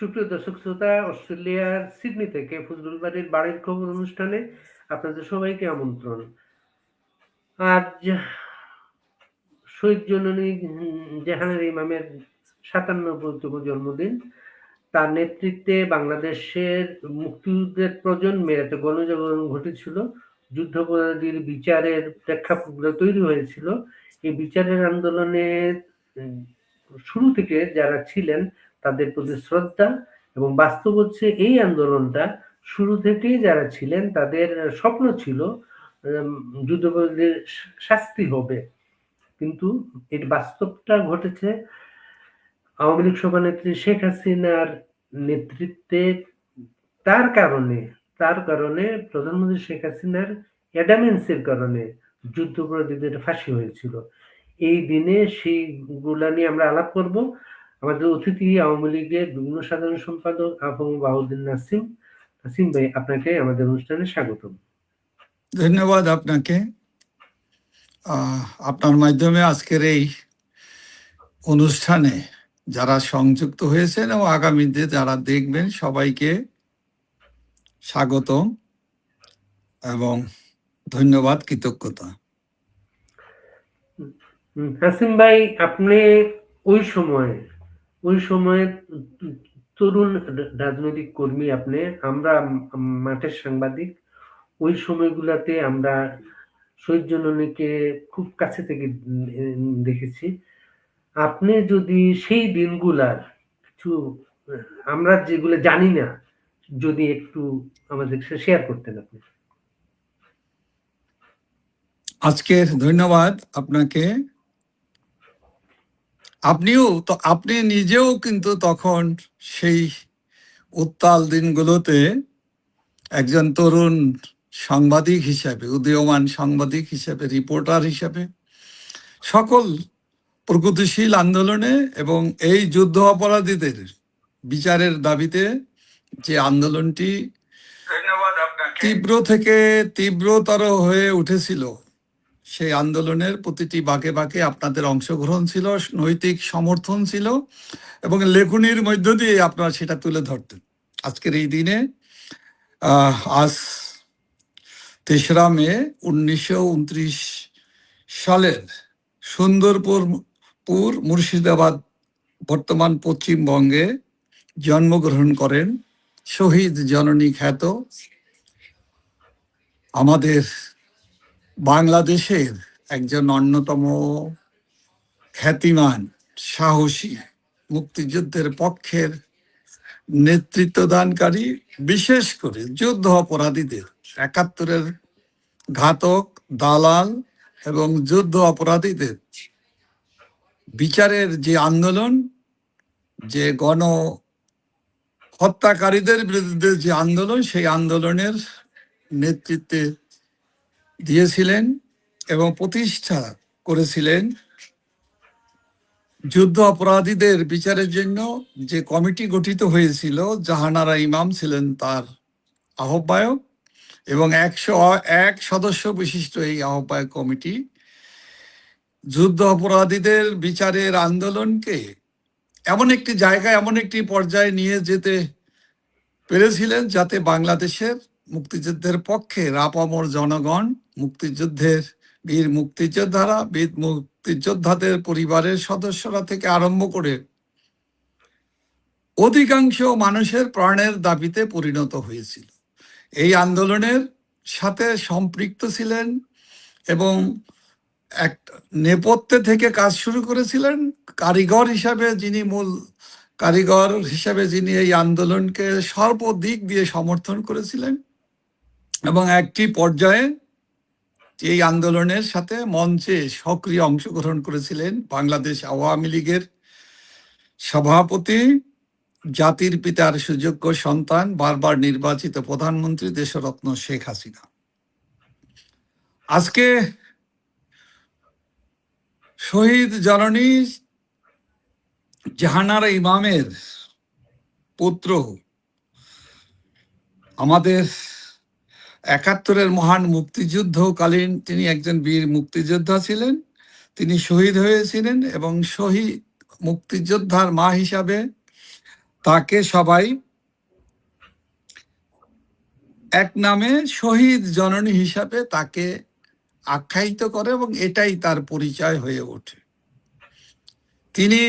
সুপ্রিয় দর্শক শ্রোতা, অস্ট্রেলিয়ার সিডনি থেকে ফজলুল বাড়ির বাড়ির খবর অনুষ্ঠানে আপনাদের সবাইকে আমন্ত্রণ। আজ শহীদ জননী জাহানারা ইমামের ৫৭তম জন্মদিন। তার নেতৃত্বে বাংলাদেশের মুক্তিযুদ্ধের প্রজন্মে একটা গণজাগরণ ঘটেছিল। যুদ্ধাপরাধীর বিচারের প্রেক্ষাপট তৈরি হয়েছিল। এই বিচারের আন্দোলনের শুরু থেকে যারা ছিলেন তাদের প্রতি শ্রদ্ধা, এবং বাস্তব হচ্ছে এই আন্দোলনটা শুরু থেকেই যারা ছিলেন তাদের স্বপ্ন ছিল যুদ্ধাপরাধীর শাস্তি হবে, কিন্তু এর বাস্তবটা ঘটেছে আওয়ামী লীগ সভানেত্রী শেখ হাসিনার নেতৃত্বে। তার কারণে প্রধানমন্ত্রী শেখ হাসিনার অ্যাডামেন্সের কারণে যুদ্ধাপরাধীদের ফাঁসি হয়েছিল। এই দিনে সেইগুলা নিয়ে আমরা আলাপ করব। আমাদের অতিথি আওয়ামী লীগের যুগ্ম সাধারণ সম্পাদক আবু বাউদ্দিন নাসিম। নাসিম ভাই, আপনাকে আমাদের অনুষ্ঠানে স্বাগতম। ধন্যবাদ আপনাকে। আপনার মাধ্যমে আজকের এই অনুষ্ঠানে যারা সংযুক্ত হয়েছেন এবং আগামীতে যারা দেখবেন সবাইকে স্বাগতম এবং ধন্যবাদ, কৃতজ্ঞতা। নাসিম ভাই, আপনি ওই সময় তরুণ রাজনৈতিক কর্মী, আমরা মাঠের সাংবাদিক। ওই সময়গুলাতে আমরা শহীদ জননীকে খুব কাছে থেকে দেখেছি। আপনি যদি সেই দিনগুলার কিছু, আমরা যেগুলো জানি না, যদি একটু আমাদের শেয়ার করতেন আপনি। আজকের ধন্যবাদ আপনাকে। আপনি নিজেও কিন্তু তখন সেই উত্তাল দিনগুলোতে একজন তরুণ সাংবাদিক হিসাবে, উদীয়মান সাংবাদিক হিসাবে, রিপোর্টার হিসাবে সকল প্রগতিশীল আন্দোলনে এবং এই যুদ্ধ অপরাধীদের বিচারের দাবিতে যে আন্দোলনটি তীব্র থেকে তীব্রতর হয়ে উঠেছিল, সেই আন্দোলনের প্রতিটি বাঁকে বাঁকে আপনাদের অংশগ্রহণ ছিল, নৈতিক সমর্থন ছিল, এবং লেখনির মধ্য দিয়ে আপনারা সেটা তুলে ধরতেন। আজকের এই দিনে আজ ৩রা মে ১৯২৯ সালের সুন্দরপুর মুর্শিদাবাদ, বর্তমান পশ্চিমবঙ্গে জন্মগ্রহণ করেন শহীদ জননী খ্যাত আমাদের বাংলাদেশের একজন অন্যতম খ্যাতিমান সাহসী মুক্তিযুদ্ধের পক্ষের নেতৃত্বদানকারী, বিশেষ করে যুদ্ধ অপরাধীদের, ৭১-এর ঘাতক, দালাল এবং যুদ্ধ অপরাধীদের বিচারের যে আন্দোলন, যে গণ হত্যাকারীদের বিরুদ্ধে যে আন্দোলন, সেই আন্দোলনের নেতৃত্বে দিয়েছিলেন এবং প্রতিষ্ঠা করেছিলেন। যুদ্ধ অপরাধীদের বিচারের জন্য যে কমিটি গঠিত হয়েছিল, জাহানারা ইমাম ছিলেন তার আহ্বায়ক, এবং ১০১ সদস্য বিশিষ্ট এই আহ্বায়ক কমিটি যুদ্ধ অপরাধীদের বিচারের আন্দোলনকে এমন একটি জায়গায়, এমন একটি পর্যায়ে নিয়ে যেতে পেরেছিলেন যাতে বাংলাদেশের মুক্তিযুদ্ধের পক্ষে আপামর জনগণ, মুক্তিযুদ্ধের বীর মুক্তিযোদ্ধাদের পরিবারের সদস্যরা থেকে আরম্ভ করে অধিকাংশ মানুষের প্রাণের দাবিতে পরিণত হয়েছিল। এই আন্দোলনের সাথে সম্পৃক্ত ছিলেন এবং এক নেপথ্যে থেকে কাজ শুরু করেছিলেন মূল কারিগর হিসাবে যিনি এই আন্দোলনকে সর্বদিক দিয়ে সমর্থন করেছিলেন, এবং একটি পর্যায়ে এই আন্দোলনের সাথে মঞ্চে সক্রিয় অংশগ্রহণ করেছিলেন বাংলাদেশ আওয়ামী লীগের সভাপতি, জাতির পিতার সুযোগ্য সন্তান, বারবার নির্বাচিত প্রধানমন্ত্রী, দেশরত্ন শেখ হাসিনা। আজকে শহীদ জননী জাহানারা ইমামের পুত্র, আমাদের ৭১-এর মহান মুক্তিযুদ্ধকালীন তিনি একজন বীর মুক্তিযোদ্ধা ছিলেন। তিনি শহীদ হয়েছিলেন এবং শহীদ মুক্তিযোদ্ধার মা হিসাবে তাকে সবাই এক নামে শহীদ জননী হিসাবে তাকে আখ্যায়িত করে এবং এটাই তার পরিচয় হয়ে ওঠে। তিনি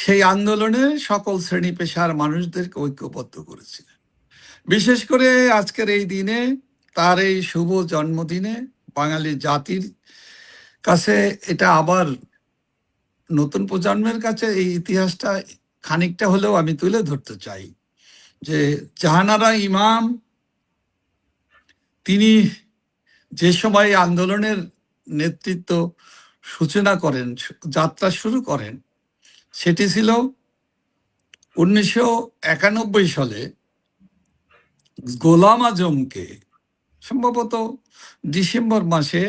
সেই আন্দোলনে সকল শ্রেণী পেশার মানুষদেরকে ঐক্যবদ্ধ করেছিলেন। বিশেষ করে আজকের এই দিনে, তার এই শুভ জন্মদিনে বাঙালি জাতির কাছে এটা আবার নতুন প্রজন্মের কাছে এই ইতিহাসটা খানিকটা হলেও আমি তুলে ধরতে চাই যে জাহানারা ইমাম তিনি যে সময় আন্দোলনের নেতৃত্ব সূচনা করেন, যাত্রা শুরু করেন, সেটি ছিল 1991 সালে গোলাম আজমকে সম্ভবত ডিসেম্বর মাসে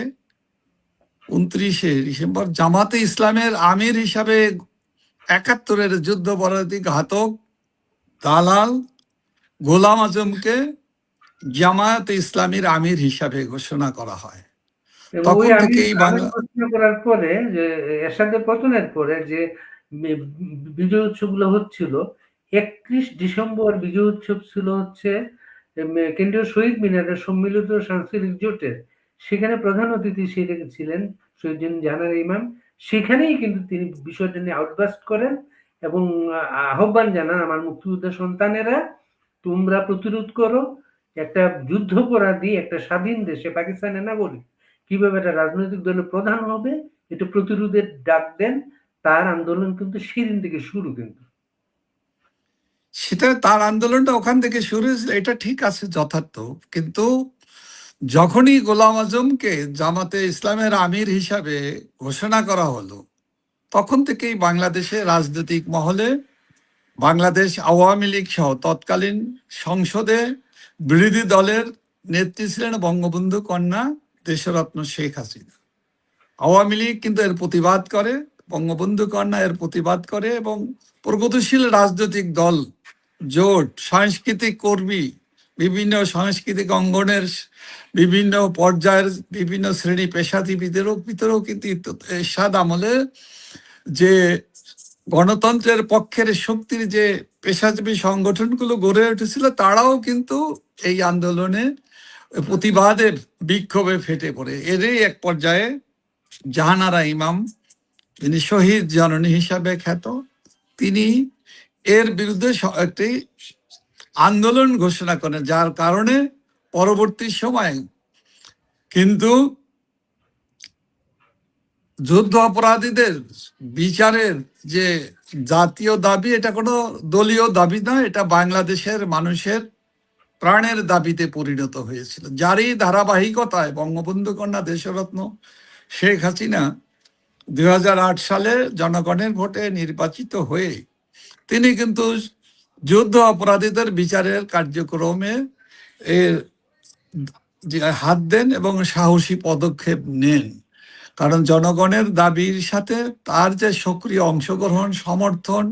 29শে ডিসেম্বর জামাতে ইসলামের আমির হিসাবে 71-এর যুদ্ধপরাধী ঘাতক দালাল গোলাম আজমকে জামায়াতে ইসলামীর আমির হিসাবে ঘোষণা করা হয়। এবং ওই তখন আমি থেকেই বাংলা ঘোষণা করার পরে যে এরশাদের পতনের পরে যে বিজয় উৎসবগুলো হচ্ছিল, 31 ডিসেম্বর বিজয় উৎসব ছিল হচ্ছে কেন্দ্রীয় শহীদ মিনারের সম্মিলিত সাংস্কৃতিক জোটের। সেখানে প্রধান অতিথি ছিলেন শহীদ জাহানারা ইমাম। সেখানেই কিন্তু তিনি বিষয়টা নিয়ে আউটবাস্ট করেন এবং আহ্বান জানান, আমার মুক্তিযোদ্ধা সন্তানেরা তোমরা প্রতিরোধ করো। একটা যুদ্ধাপরাধী একটা স্বাধীন দেশে পাকিস্তানের নাগরিক কিভাবে একটা রাজনৈতিক দলের প্রধান হবে, এটা প্রতিরোধের ডাক দেন। তার আন্দোলন কিন্তু সেদিন থেকে শুরু। কিন্তু সেটা তার আন্দোলনটা ওখান থেকে শুরু হয়েছিল, এটা ঠিক আছে, যথার্থ। কিন্তু যখনই গোলাম আজমকে জামাতে ইসলামের আমির হিসাবে ঘোষণা করা হলো, তখন থেকেই বাংলাদেশে রাজনৈতিক মহলে বাংলাদেশ আওয়ামী লীগ সহ তৎকালীন সংসদে বিরোধী দলের নেত্রী ছিলেন বঙ্গবন্ধু কন্যা দেশরত্ন শেখ হাসিনা। আওয়ামী লীগ কিন্তু এর প্রতিবাদ করে, বঙ্গবন্ধু কন্যা এর প্রতিবাদ করে এবং প্রগতিশীল রাজনৈতিক দল, জোট, সাংস্কৃতিক কর্মী, বিভিন্ন সাংস্কৃতিক অঙ্গনের বিভিন্ন পর্যায়ের বিভিন্ন শ্রেণী পেশাজীবীদেরও ভিতরেও কিন্তু এরশাদ আমলে যে গণতন্ত্রের পক্ষের শক্তির যে পেশাজীবী সংগঠনগুলো গড়ে উঠেছিল, তারাও কিন্তু এই আন্দোলনে প্রতিবাদে বিক্ষোভে ফেটে পড়ে। এরই এক পর্যায়ে জাহানারা ইমাম, তিনি শহীদ জননী হিসাবে খ্যাত, তিনি এর বিরুদ্ধে একটি আন্দোলন ঘোষণা করেন, যার কারণে পরবর্তী সময় কিন্তু যুদ্ধ অপরাধীদের বিচারের যে জাতীয় দাবি, এটা কোনো দলীয় দাবি নয়, এটা বাংলাদেশের মানুষের প্রাণের দাবিতে পরিণত হয়েছিল, যারই ধারাবাহিকতায় বঙ্গবন্ধু কন্যা দেশরত্ন শেখ হাসিনা 2008 সালে জনগণের ভোটে নির্বাচিত হয়ে তিনি কিন্তু যুদ্ধ অপরাধীদের বিচারের কার্যক্রমে এর হাত দেন এবং সাহসী পদক্ষেপ নেন। কারণ জনগণের দাবির সাথে তার যে সক্রিয় অংশগ্রহণ, সমর্থন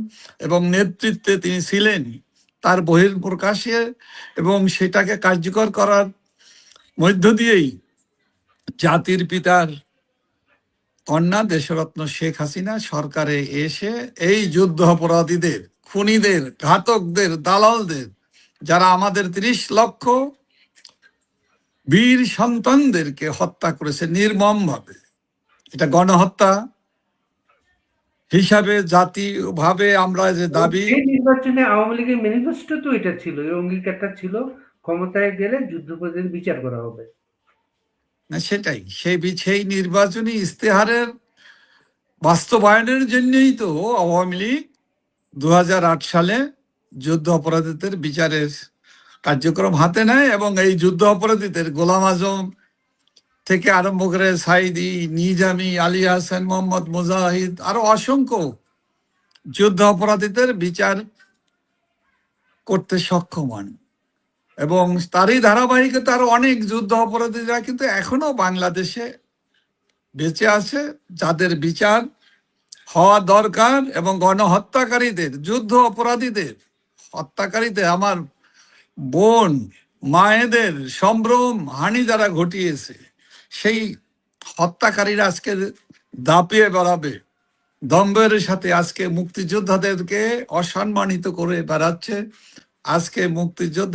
এবং নেতৃত্বে তিনি ছিলেন, তার বহিঃপ্রকাশে এবং সেটাকে কার্যকর করার মধ্য দিয়েই জাতির পিতার কন্যা দেশরত্ন শেখ হাসিনা সরকারে এসে এই যুদ্ধ অপরাধীদের, খুনিদের, ঘাতকদের, দালালদের, যারা আমাদের 30 লক্ষ বীর সন্তানদেরকে হত্যা করেছে নির্মমভাবে, এটা গণহত্যা হিসাবে জাতীয়ভাবে আমরা যে দাবি, এই নির্বাচনে আওয়ামী লীগের ম্যানিফেস্টো তো এটা ছিল, এই অঙ্গীকারটা ছিল, ক্ষমতায় গেলে যুদ্ধাপরাধীদের বিচার করা হবে। না সেটাই, সেই নির্বাচনী ইস্তেহারের বাস্তবায়নের জন্যই তো আওয়ামী লীগ 2008 সালে যুদ্ধ অপরাধীদের বিচারের কার্যক্রম হাতে নেয় এবং এই যুদ্ধ অপরাধীদের গোলাম আজম থেকে আরম্ভ করে সাইদি, নিজামি, আলী হাসান, মোহাম্মদ মুজাহিদ, আরো অসংখ্য যুদ্ধ অপরাধীদের বিচার করতে সক্ষম হন। এবং তারই ধারাবাহিকতা আরো অনেক যুদ্ধ অপরাধীরা কিন্তু এখনো বাংলাদেশে বেঁচে আছে, যাদের বিচার হওয়া দরকার। এবং গণহত্যাকারীদের, যুদ্ধ অপরাধীদের, হত্যাকারীদের, আমার বোন মায়েদের সম্ভ্রম হানি যারা ঘটিয়েছে, সেই হত্যাকারীরা আজকে দাপিয়ে বেড়াবে দম্ভের সাথে আজকে মুক্তিযোদ্ধাদেরকে অসম্মানিত করে বেড়াচ্ছে। আজকে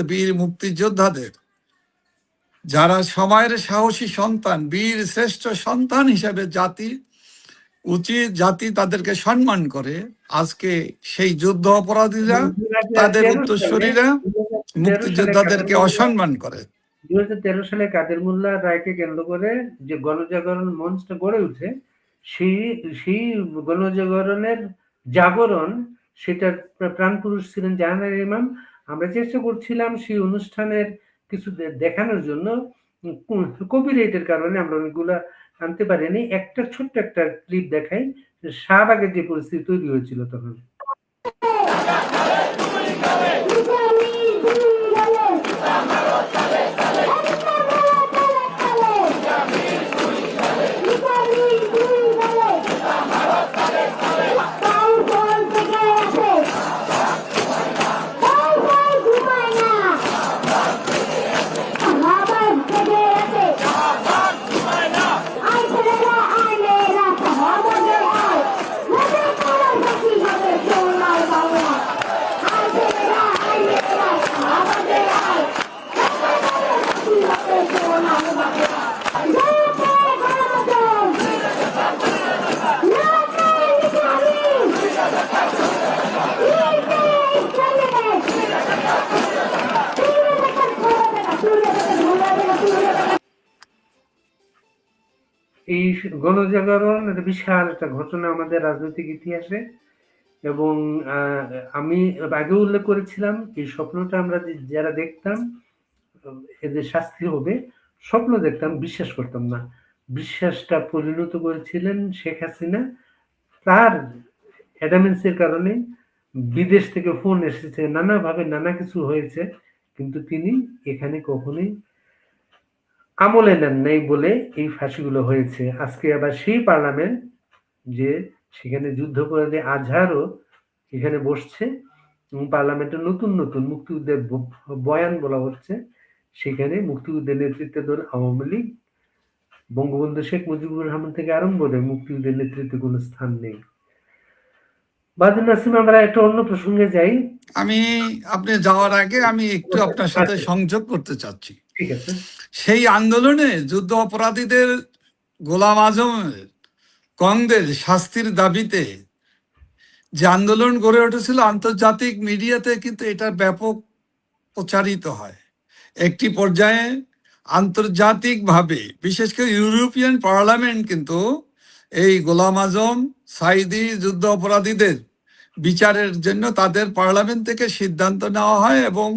বীর মুক্তিযোদ্ধাদের, যারা সময়ের সাহসী সন্তান, বীর শ্রেষ্ঠ সন্তান হিসেবে জাতি তাদেরকে সম্মান করে, আজকে সেই যুদ্ধ অপরাধীরা, তাদের 2013 উত্তরসূরিরা সালে কাদের মুক্তিযোদ্ধাদেরকে মোল্লা অসম্মান করে। 2013 সালে কাদের মোল্লা রায়কে কেন্দ্র করে যে গণজাগরণ মঞ্চটা গড়ে উঠে, সেই সেই গণজাগরণের জাগরণ, সেটার প্রাণ পুরুষ ছিলেন জাহানারা ইমাম। আমরা চেষ্টা করছিলাম সেই অনুষ্ঠানের কিছু দেখানোর জন্য, কপিরাইটের কারণে আমরা অনেকগুলা আনতে পারিনি। একটা ছোট্ট একটা ক্লিপ দেখাই, শাহবাগের যে পরিস্থিতি তৈরি হয়েছিল তখন। এই গণজাগরণ একটা বিশাল একটা ঘটনা আমাদের রাজনৈতিক ইতিহাসে। এবং আমি আগেও উল্লেখ করেছিলাম, এই স্বপ্নটা আমরা যারা দেখতাম এদের শাস্তি হবে, স্বপ্ন দেখতাম, বিশ্বাস করতাম না। বিশ্বাসটা পরিণত করেছিলেন শেখ হাসিনা। তার অ্যাডামেন্সের কারণে বিদেশ থেকে ফোন এসেছে, নানাভাবে নানা কিছু হয়েছে, কিন্তু তিনি এখানে কখনোই আমলে নেন নাই বলে এই ফাঁসিগুলো হয়েছে। আজকে আবার সেই পার্লামেন্ট, যে সেখানে যুদ্ধাপরাধী আজহারও এখানে বসছে, পার্লামেন্টে নতুন নতুন মুক্তিযুদ্ধের বয়ান বলা হচ্ছে। সেখানে মুক্তিযুদ্ধের নেতৃত্বে ধরে আওয়ামী লীগ, বঙ্গবন্ধু শেখ মুজিবুর রহমান থেকে আরম্ভ করে মুক্তিযুদ্ধের নেতৃত্বে কোনো স্থান নেই। বাদল নাসিম, আমরা একটা অন্য প্রসঙ্গে যাই। আপনি যাওয়ার আগে আমি একটু আপনার সাথে সংযোগ করতে চাচ্ছি। ঠিক আছে। সেই আন্দোলনে যুদ্ধ অপরাধীদের, গোলাম আজমের, কংদের শাস্তির দাবিতে যে আন্দোলন গড়ে উঠেছিল, আন্তর্জাতিক মিডিয়াতে কিন্তু এটা ব্যাপক প্রচারিত হয়। একটি পর্যায়ে আন্তর্জাতিকভাবে, বিশেষ করে ইউরোপিয়ান পার্লামেন্ট কিন্তু এই গোলাম আজম, সাইদি যুদ্ধ অপরাধীদের বিচারের জন্য তাদের পার্লামেন্ট থেকে সিদ্ধান্ত নেওয়া হয় এবং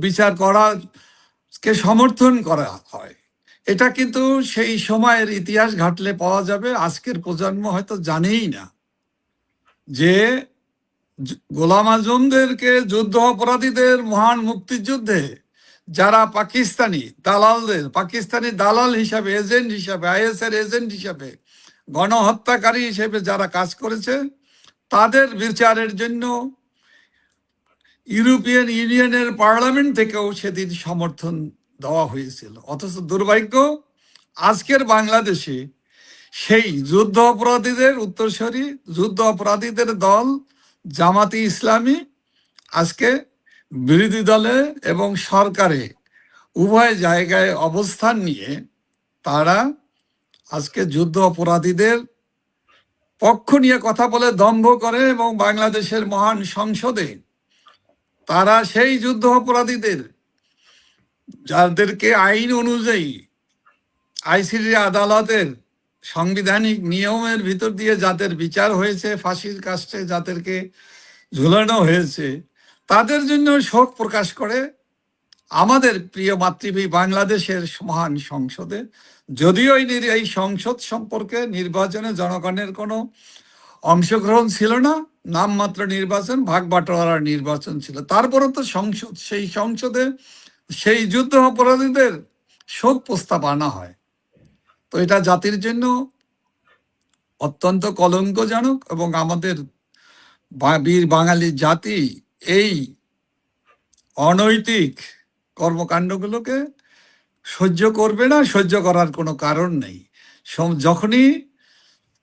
বিচার করাকে সমর্থন করা হয়। এটা কিন্তু সেই সময়ের ইতিহাস ঘাটলে পাওয়া যাবে। আজকের প্রজন্ম হয়তো জানেই না যে গোলাম আজমদেরকে, যুদ্ধ অপরাধীদের, মহান মুক্তিযুদ্ধে যারা পাকিস্তানি দালাল হিসাবে, এজেন্ট হিসাবে, আইএস এর এজেন্ট হিসাবে, গণহত্যাকারী হিসেবে যারা কাজ করেছে, তাদের বিচারের জন্য ইউরোপিয়ান ইউনিয়নের পার্লামেন্ট থেকেও সেদিন সমর্থন দেওয়া হয়েছিল। অথচ দুর্ভাগ্য, আজকের বাংলাদেশে সেই যুদ্ধ অপরাধীদের উত্তরসূরি, যুদ্ধ অপরাধীদের দল জামাতি ইসলামী আজকে বিরোধী দলে এবং সরকারে উভয় জায়গায় অবস্থান নিয়ে তারা আজকে যুদ্ধ অপরাধীদের পক্ষ নিয়ে কথা বলে দম্ভ করে, এবং বাংলাদেশের মহান সংসদে তারা সেই যুদ্ধ অপরাধীদের, যাদেরকে আইন অনুযায়ী আইসিসি আদালতের সাংবিধানিক নিয়মের ভিতর দিয়ে যাদের বিচার হয়েছে, ফাঁসির কাস্টে যাদেরকে ঝুলানো হয়েছে, তাদের জন্য শোক প্রকাশ করে আমাদের প্রিয় মাতৃভূমি বাংলাদেশের মহান সংসদে। যদিও এই সংসদ সম্পর্কে নির্বাচনে জনগণের কোনো অংশগ্রহণ ছিল না, নামমাত্র নির্বাচন, ভাগ বাটোয়ারার নির্বাচন ছিল, তারপরও তো সেই সংসদে সেই যুদ্ধ অপরাধীদের শোক প্রস্তাব আনা হয়। তো এটা জাতির জন্য অত্যন্ত কলঙ্কজনক, এবং আমাদের বীর বাঙালি জাতি এই অনৈতিক কর্মকাণ্ডগুলোকে সহ্য করবে না, সহ্য করার কোনো কারণ নেই। যখনই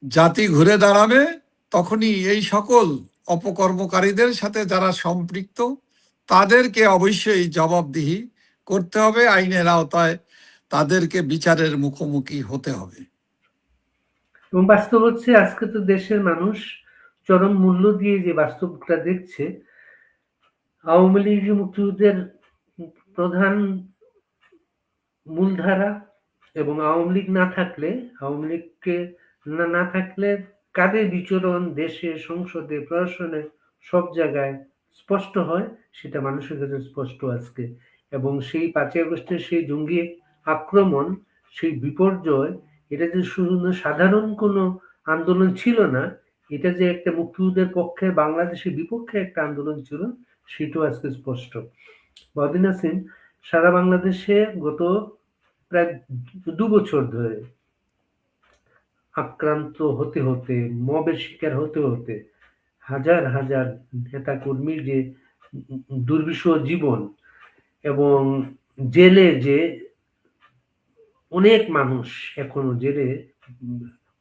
জাতি ঘুরে দাঁড়াবে, তখনই এই সকল অপকর্মকারীদের সাথে যারা সম্পৃক্ত তাদেরকে অবশ্যই জবাবদিহি করতে হবে, আইনের আওতায় তাদেরকে বিচারের মুখোমুখি হতে হবে। এবং বাস্তব হচ্ছে আজকে তো দেশের মানুষ চরম মূল্য দিয়ে যে বাস্তবটা দেখছে, আওয়ামী লীগ মুক্তিযুদ্ধের প্রধান মূলধারা, এবং আওয়ামী লীগ না থাকলে, আওয়ামী লীগকে না থাকলে কাদের বিচরণ দেশে, সংসদে, প্রশাসনে সব জায়গায় স্পষ্ট হয়, সেটা মানুষের কাছে স্পষ্ট আজকে। এবং সেই 5ই আগস্টের সেই জঙ্গি আক্রমণ, সেই বিপর্যয়, এটা যে শুধু সাধারণ কোনো আন্দোলন ছিল না, এটা যে একটা মুক্তিযুদ্ধের পক্ষে, বাংলাদেশের বিপক্ষে একটা আন্দোলন ছিল, সেটাও আজকে স্পষ্ট। বদিন নাসিম সারা বাংলাদেশে গত প্রায় 2 বছর ধরে আক্রান্ত হতে হতে, মবের শিকার হতে হতে হাজার হাজার নেতা কর্মীর যে দুর্বিষহ জীবন, এবং জেলে যে অনেক মানুষ এখনো জেলে,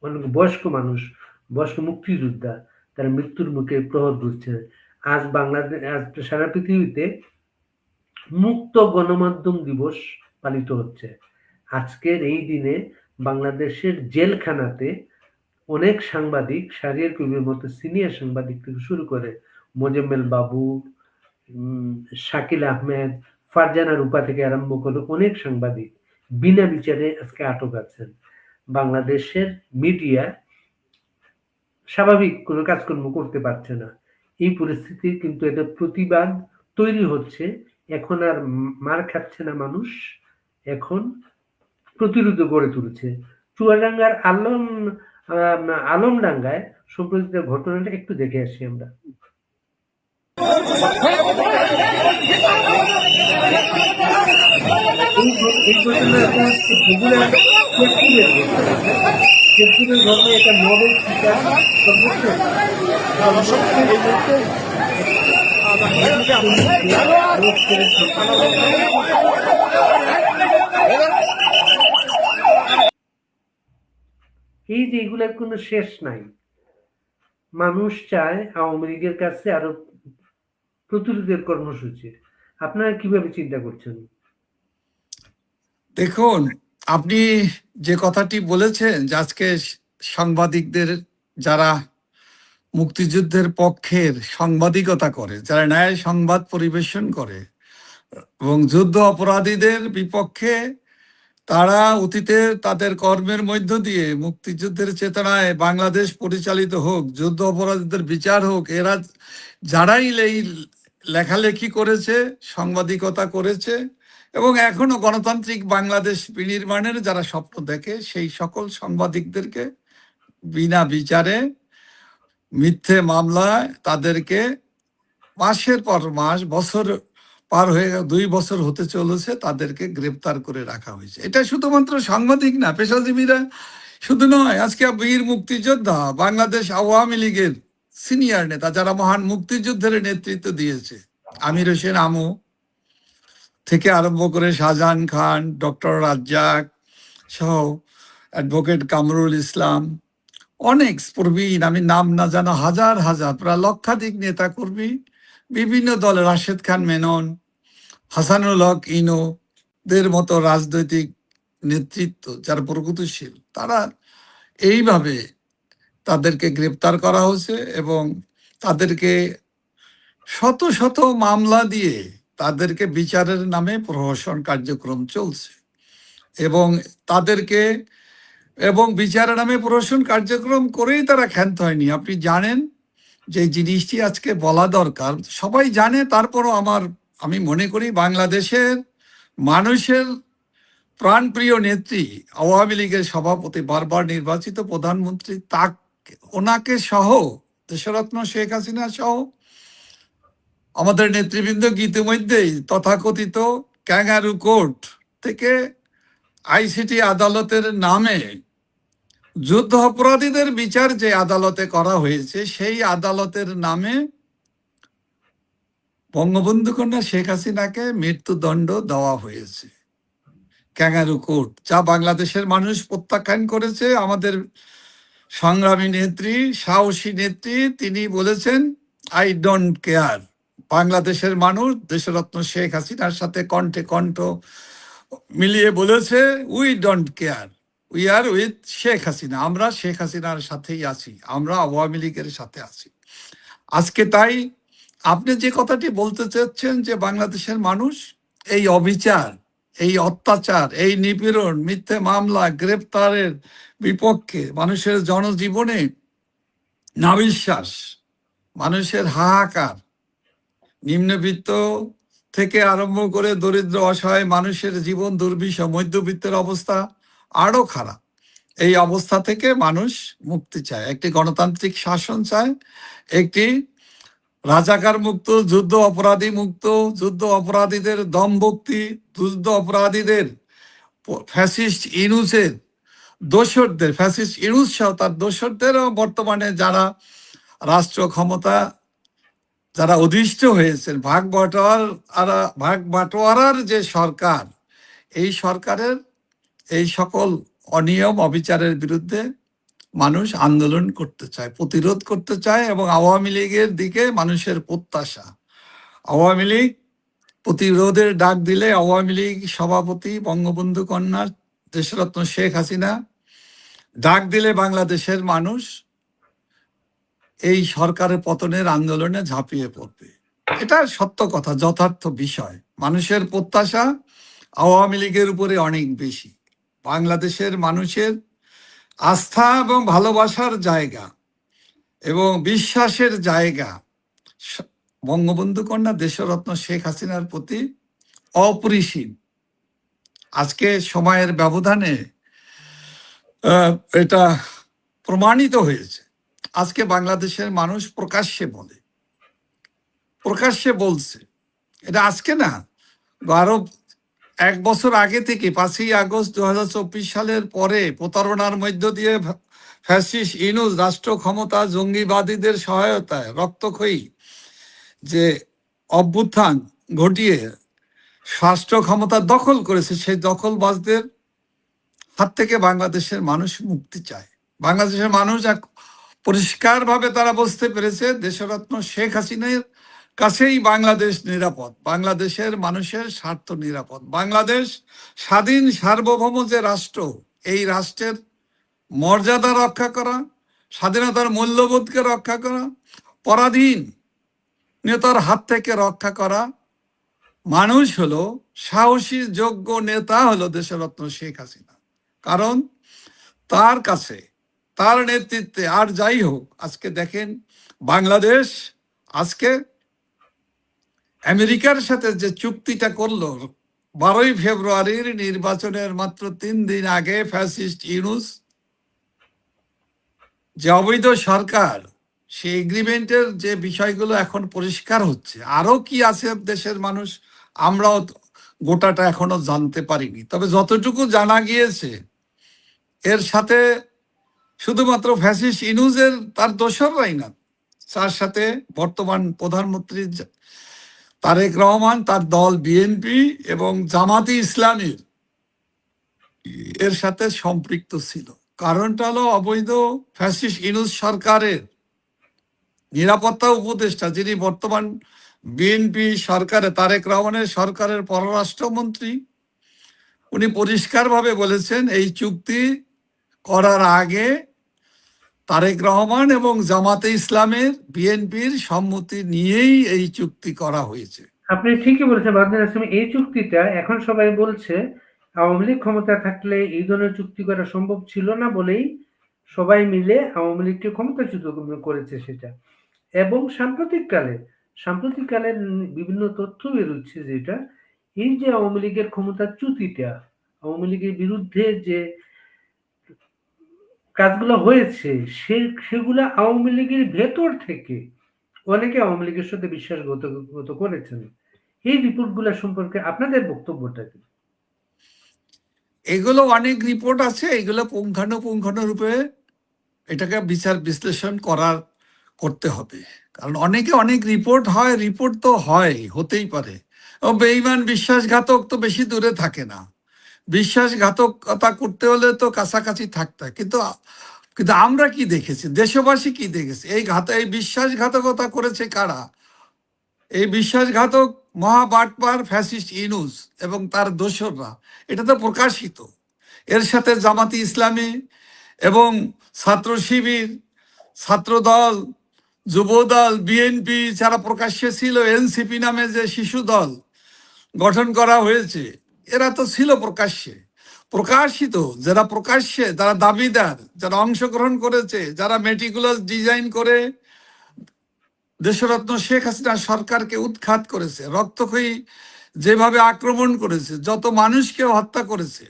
অনেক বয়স্ক মানুষ, বয়স্ক মুক্তিযোদ্ধা, তারা মৃত্যুর মুখে প্রহর গুনছে। আজ বাংলাদেশ, আজ সারা পৃথিবীতে মুক্ত গণমাধ্যম দিবস পালিত হচ্ছে। আজকের এই দিনে বাংলাদেশের জেলখানাতে অনেক সাংবাদিক, শাহরিয়ার কবিরের মতো সিনিয়র সাংবাদিক থেকে শুরু করে মোজাম্মেল বাবু, শাকিল আহমেদ, ফারজানা রূপা থেকে আরম্ভ করে অনেক সাংবাদিক বিনা বিচারে আজকে আটক আছেন। বাংলাদেশের মিডিয়া স্বাভাবিক কোনো কাজকর্ম করতে পারছে না। এই পরিস্থিতি কিন্তু এটা প্রতিবাদ তৈরি হচ্ছে। এখন আর মার খাচ্ছে না মানুষ, এখন প্রতিরোধ গড়ে তুলছে। চুয়াডাঙ্গার আলমডাঙ্গায় সম্প্রতি ঘটনাটা একটু দেখে আসি আমরা। এই ঘটনা বগুড়ার তেঁতুলের ঘটনা। তেঁতুলের ঘটনা, এটা মবের শিকার এই যে এগুলোর কোনো শেষ নাই। মানুষ চায় আওয়ামী লীগের কাছে আরো প্রতিরোধের কর্মসূচি। আপনারা কিভাবে চিন্তা করছেন? দেখুন, আপনি যে কথাটি বলেছেন যে আজকে সাংবাদিকদের, যারা মুক্তিযুদ্ধের পক্ষের সাংবাদিকতা করে, যারা ন্যায় সংবাদ পরিবেশন করে এবং যুদ্ধ অপরাধীদের বিপক্ষে তারা অতীতে তাদের কর্মের মধ্য দিয়ে মুক্তিযুদ্ধের চেতনায় বাংলাদেশ পরিচালিত হোক, যুদ্ধ অপরাধীদের বিচার হোক, এরা যারাই এই লেখালেখি করেছে, সাংবাদিকতা করেছে এবং এখনো গণতান্ত্রিক বাংলাদেশ বিনির্মাণের যারা স্বপ্ন দেখে, সেই সকল সাংবাদিকদেরকে বিনা বিচারে মিথ্যে মামলায় তাদেরকে মাসের পর মাস, বছর পার হয়ে 2 বছর হতে চলেছে, তাদেরকে গ্রেপ্তার করে রাখা হয়েছে। এটা শুধুমাত্র সাংবাদিক না, পেশাজীবীরা শুধু নয়, আজকে বীর মুক্তিযোদ্ধা, বাংলাদেশ আওয়ামী লীগের সিনিয়র নেতা, যারা মহান মুক্তিযুদ্ধের নেতৃত্ব দিয়েছে, আমির হোসেন আমু থেকে আরম্ভ করে শাহজাহান খান, ডক্টর রাজ্জাক সহ অ্যাডভোকেট কামরুল ইসলাম, অনেক প্রবীণ, আমি নাম না জানা হাজার হাজার, প্রায় লক্ষাধিক নেতা কর্মী, বিভিন্ন দলে রাশেদ খান মেনন, হাসানুল হক ইনো দের মতো রাজনৈতিক নেতৃত্ব যারা প্রগতিশীল, তারা এইভাবে তাদেরকে গ্রেপ্তার করা হয়েছে এবং তাদেরকে শত শত মামলা দিয়ে তাদেরকে বিচারের নামে প্রহসন কার্যক্রম চলছে এবং তাদেরকে বিচারের নামে প্রহসন কার্যক্রম করেই তারা ক্ষান্ত হয়নি। আপনি জানেন যে জিনিসটি আজকে বলা দরকার, সবাই জানে, তারপরও আমি মনে করি বাংলাদেশের মানুষের প্রাণপ্রিয় নেত্রী, আওয়ামী লীগের সভাপতি, বারবার নির্বাচিত প্রধানমন্ত্রী, ওনাকে সহ, দেশরত্ন শেখ হাসিনা সহ আমাদের নেতৃবৃন্দ ইতিমধ্যেই তথাকথিত ক্যাঙ্গারু কোর্ট থেকে আইসিটি আদালতের নামে যুদ্ধ অপরাধীদের বিচার যে আদালতে করা হয়েছে, সেই আদালতের নামে বঙ্গবন্ধু কন্যা শেখ হাসিনাকে মৃত্যুদণ্ড দেওয়া হয়েছে। ক্যাঙ্গারু কোর্ট, যা বাংলাদেশের মানুষ প্রত্যাখ্যান করেছে, আমাদের সংগ্রামী নেত্রী, সাহসী নেত্রী, তিনি বলেছেন আই ডোন্ট কেয়ার। বাংলাদেশের মানুষ দেশরত্ন শেখ হাসিনার সাথে কণ্ঠে কণ্ঠ মিলিয়ে বলেছে we don't care, we are with Sheikh Hasina. আমরা শেখ হাসিনার সাথেই আছি, আমরা আওয়ামী লীগের সাথে আছি। আজকে তাই আপনি যে কথাটি বলতে চাচ্ছেন যে বাংলাদেশের মানুষ এই অবিচার, এই অত্যাচার, এই নিপীড়ন, মিথ্যে মামলা, গ্রেপ্তারের বিপক্ষে মানুষের জনজীবনে নাবিশ্বাস, মানুষের হাহাকার, নিম্নবিত্ত থেকে আরম্ভ করে দরিদ্র অসহায় মানুষের জীবন দুর্বিষহ, মধ্যবিত্তের অবস্থা আরো খারাপ। এই অবস্থা থেকে মানুষ মুক্তি চায়, একটি গণতান্ত্রিক শাসন চায়, একটি রাজাকার মুক্ত, যুদ্ধ অপরাধী মুক্ত, যুদ্ধ অপরাধীদের দমভক্তি, যুদ্ধ অপরাধীদের ফ্যাসিস্ট ইনুসের দোসরদের, ফ্যাসিস্ট ইনুস সহ তার দোসরদেরও বর্তমানে যারা রাষ্ট্র ক্ষমতা যারা অধিষ্ঠ হয়েছেন, ভাগ বাটোয়ারার যে সরকার, এই সরকারের এই সকল অনিয়ম অবিচারের বিরুদ্ধে মানুষ আন্দোলন করতে চায়, প্রতিরোধ করতে চায়। এবং আওয়ামী লীগের দিকে মানুষের প্রত্যাশা। আওয়ামী লীগ প্রতিরোধের ডাক দিলে আওয়ামী লীগ সভাপতি বঙ্গবন্ধু কন্যা দেশরত্ন শেখ হাসিনা ডাক দিলে বাংলাদেশের মানুষ এই সরকারের পতনের আন্দোলনে ঝাঁপিয়ে পড়বে। এটা সত্য কথা, যথার্থ বিষয়। মানুষের প্রত্যাশা আওয়ামী লীগের উপরে অনেক বেশি। বাংলাদেশের মানুষের আস্থা এবং ভালোবাসার জায়গা এবং বিশ্বাসের জায়গা বঙ্গবন্ধু কন্যা দেশরত্ন শেখ হাসিনার প্রতি অপরিসীম। আজকে সময়ের ব্যবধানে এটা প্রমাণিত হয়েছে। আজকে বাংলাদেশের মানুষ প্রকাশ্যে বলছে, এটা আজকে না, আরো 1 বছর আগে থেকে 5ই আগস্ট 2024 সালের পরে প্রতারণার মধ্য দিয়ে ফ্যাসিস্ট ইনুস রাষ্ট্র ক্ষমতা জঙ্গিবাদীদের সহায়তায় রক্তক্ষয়ী যে অভ্যুত্থান ঘটিয়ে রাষ্ট্র ক্ষমতা দখল করেছে, সেই দখলবাজদের হাত থেকে বাংলাদেশের মানুষ মুক্তি চায়। বাংলাদেশের মানুষ পরিষ্কারভাবে তারা বুঝতে পেরেছে দেশরত্ন শেখ হাসিনার কাছেই বাংলাদেশ নিরাপদ, বাংলাদেশের মানুষের স্বার্থ নিরাপদ। বাংলাদেশ স্বাধীন সার্বভৌম যে রাষ্ট্র, এই রাষ্ট্রের মর্যাদা রক্ষা করা, স্বাধীনতার মূল্যবোধকে রক্ষা করা, পরাধীন নেতার হাত থেকে রক্ষা করা মানুষ হলো সাহসী যোগ্য নেতা, হলো দেশরত্ন শেখ হাসিনা। কারণ তার কাছে, তার নেতৃত্বে, আর যাই হোক, আজকে দেখেন বাংলাদেশ আজকে আমেরিকার সাথে যে চুক্তিটা করলো 12ই ফেব্রুয়ারির নির্বাচনের মাত্র 3 দিন আগে, ফ্যাসিস্ট ইউনুস যে অবৈধ সরকার, সেই এগ্রিমেন্টের যে বিষয়গুলো এখন পরিষ্কার হচ্ছে। আরো কি আছে দেশের মানুষ, আমরাও গোটাটা এখনো জানতে পারিনি। তবে যতটুকু জানা গিয়েছে, এর সাথে শুধুমাত্র ফ্যাসিস্ট ইনুসের তার দোসররাই না, তার সাথে বর্তমান প্রধানমন্ত্রী তারেক রহমান, তার দল বিএনপি এবং জামাতে ইসলামীর এর সাথে সম্পৃক্ত ছিল। কারণটা হলো অবৈধ ফ্যাসিস্ট ইনুস সরকারের নিরাপত্তা উপদেষ্টা, যিনি বর্তমান বিএনপি সরকারে, তারেক রহমানের সরকারের পররাষ্ট্রমন্ত্রী, উনি পরিষ্কারভাবে বলেছেন এই চুক্তি করার আগে তারেক রহমান এবং জামাতে ইসলামের, বিএনপির সম্মতি নিয়েই এই চুক্তি করা হয়েছে। আপনি ঠিকই বলেছেন বাদল হাসান। এই চুক্তিটা এখন সবাই বলছে আওয়ামী লীগ ক্ষমতা থাকলে এই ধরনের চুক্তি করা সম্ভব ছিল না বলেই সবাই মিলে আওয়ামী লীগকে ক্ষমতাচ্যুত করেছে সেটা। এবং সাম্প্রতিককালে বিভিন্ন তথ্য বেরোচ্ছে যেটা, এই যে আওয়ামী লীগের ক্ষমতাচ্যুতিটা, আওয়ামী লীগের বিরুদ্ধে যে কাজগুলো হয়েছে, সেগুলা আওয়ামী লীগের ভেতর থেকে অনেকে আওয়ামী লীগের সাথে বিশ্বাসঘাতকতা করেছেন। এই রিপোর্টগুলো সম্পর্কে আপনাদের বক্তব্যটা কি? এগুলো অনেক রিপোর্ট আছে, এগুলো পুঙ্খানুপুঙ্খানুরূপে এটাকে বিচার বিশ্লেষণ করতে হবে। কারণ অনেক রিপোর্ট হয়, রিপোর্ট তো হতেই পারে। বেঈমান বিশ্বাসঘাতক তো বেশি দূরে থাকে না, বিশ্বাসঘাতকতা করতে হলে তো কাছাকাছি থাকতে হয়। কিন্তু কিন্তু আমরা কি দেখেছি, দেশবাসী কি দেখেছে? এই বিশ্বাসঘাতকতা করেছে কারা? এই বিশ্বাসঘাতক মহাবাটপার ফ্যাসিস্ট ইনুস এবং তার দোসররা। এটা তো প্রকাশিত। এর সাথে জামাতি ইসলামী এবং ছাত্র শিবির, ছাত্রদল, যুবদল, বিএনপি যারা প্রকাশ্যে ছিল, এনসিপি নামে যে শিশু দল গঠন করা হয়েছে, এরা তো ছিল প্রকাশ্যে প্রকাশিত। যারা প্রকাশ্যে, যারা দাবিদার, যারা অংশগ্রহণ করেছে, যারা মেটিকুলাস ডিজাইন করে দেশরত্ন শেখ হাসিনা সরকারকে উৎখাত করেছে, রক্তক্ষয়ী যেভাবে আক্রমণ করেছে, যত মানুষকে হত্যা করেছে,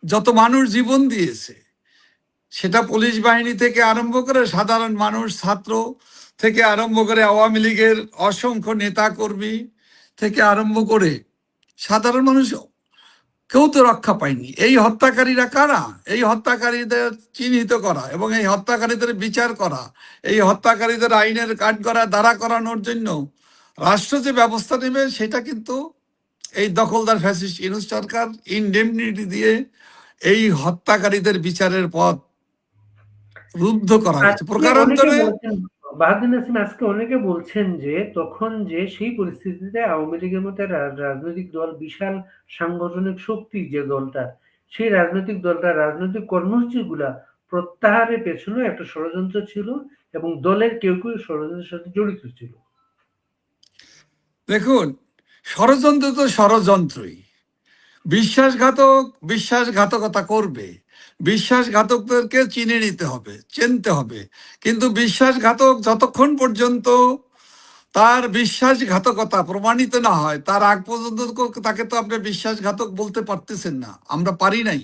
যত মানুষ জীবন দিয়েছে, সেটা পুলিশ বাহিনী থেকে আরম্ভ করে সাধারণ মানুষ, ছাত্র থেকে আরম্ভ করে আওয়ামী লীগের অসংখ্য নেতা কর্মী থেকে আরম্ভ করে সাধারণ মানুষ, কেউ তো রক্ষা পায়নি। এই হত্যাকারীরা কারা? এই হত্যাকারীদের চিহ্নিত করা এবং এই হত্যাকারীদের বিচার করা, এই হত্যাকারীদের আইনের কাঠগড়ায় দাঁড়া করানোর জন্য রাষ্ট্র যে ব্যবস্থা নেবে, সেটা কিন্তু এই দখলদার ফ্যাসিস্ট ইউনূস সরকার ইনডেমনিটি দিয়ে এই হত্যাকারীদের বিচারের পথ রুদ্ধ করা হয়েছে। প্রকারান্তরে বাহাদুর নাসিম, আজকে অনেকে বলছেন যে তখন যে সেই পরিস্থিতিতে আওয়ামী লীগের মতো রাজনৈতিক দল, বিশাল সাংগঠনিক শক্তি যে দলটা, সেই রাজনৈতিক দলটা রাজনৈতিক কর্মসূচিগুলা প্রত্যাহারের পেছনে একটা ষড়যন্ত্র ছিল এবং দলের কেউ কেউ ষড়যন্ত্রের সাথে জড়িত ছিল। দেখুন, ষড়যন্ত্র তো ষড়যন্ত্রই। বিশ্বাসঘাতকতা করবে, বিশ্বাসঘাতকদেরকে চিনে নিতে হবে, চিনতে হবে। কিন্তু বিশ্বাসঘাতক যতক্ষণ পর্যন্ত তার বিশ্বাসঘাতকতা প্রমাণিত না হয়, তার আগ পর্যন্ত তাকে তো আপনি বিশ্বাসঘাতক বলতে পারতেছেন না, আমরা পারি নাই।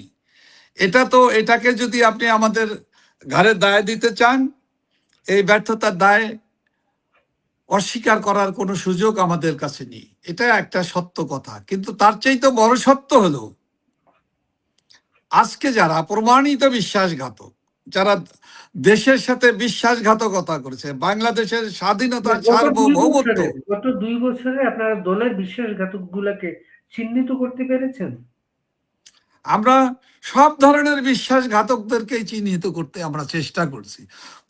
এটাকে যদি আপনি আমাদের ঘাড়ে দায় দিতে চান, এই ব্যর্থতার দায় অস্বীকার করার কোনো সুযোগ আমাদের কাছে নেই। এটা একটা সত্য কথা। কিন্তু তার চাইতে বড় সত্য হলো, আজকে যারা প্রমাণিত বিশ্বাসঘাতক, যারা দেশের সাথে বিশ্বাসঘাতকতা করেছে, বাংলাদেশের স্বাধীনতা, সার্বভৌমত্ব, গত 2 বছরে আপনারা দলের বিশ্বাসঘাতক গুলাকে চিহ্নিত করতে পেরেছেন? আমরা সব ধরনের বিশ্বাসঘাতকদেরকে চিহ্নিত করতে আমরা চেষ্টা করছি।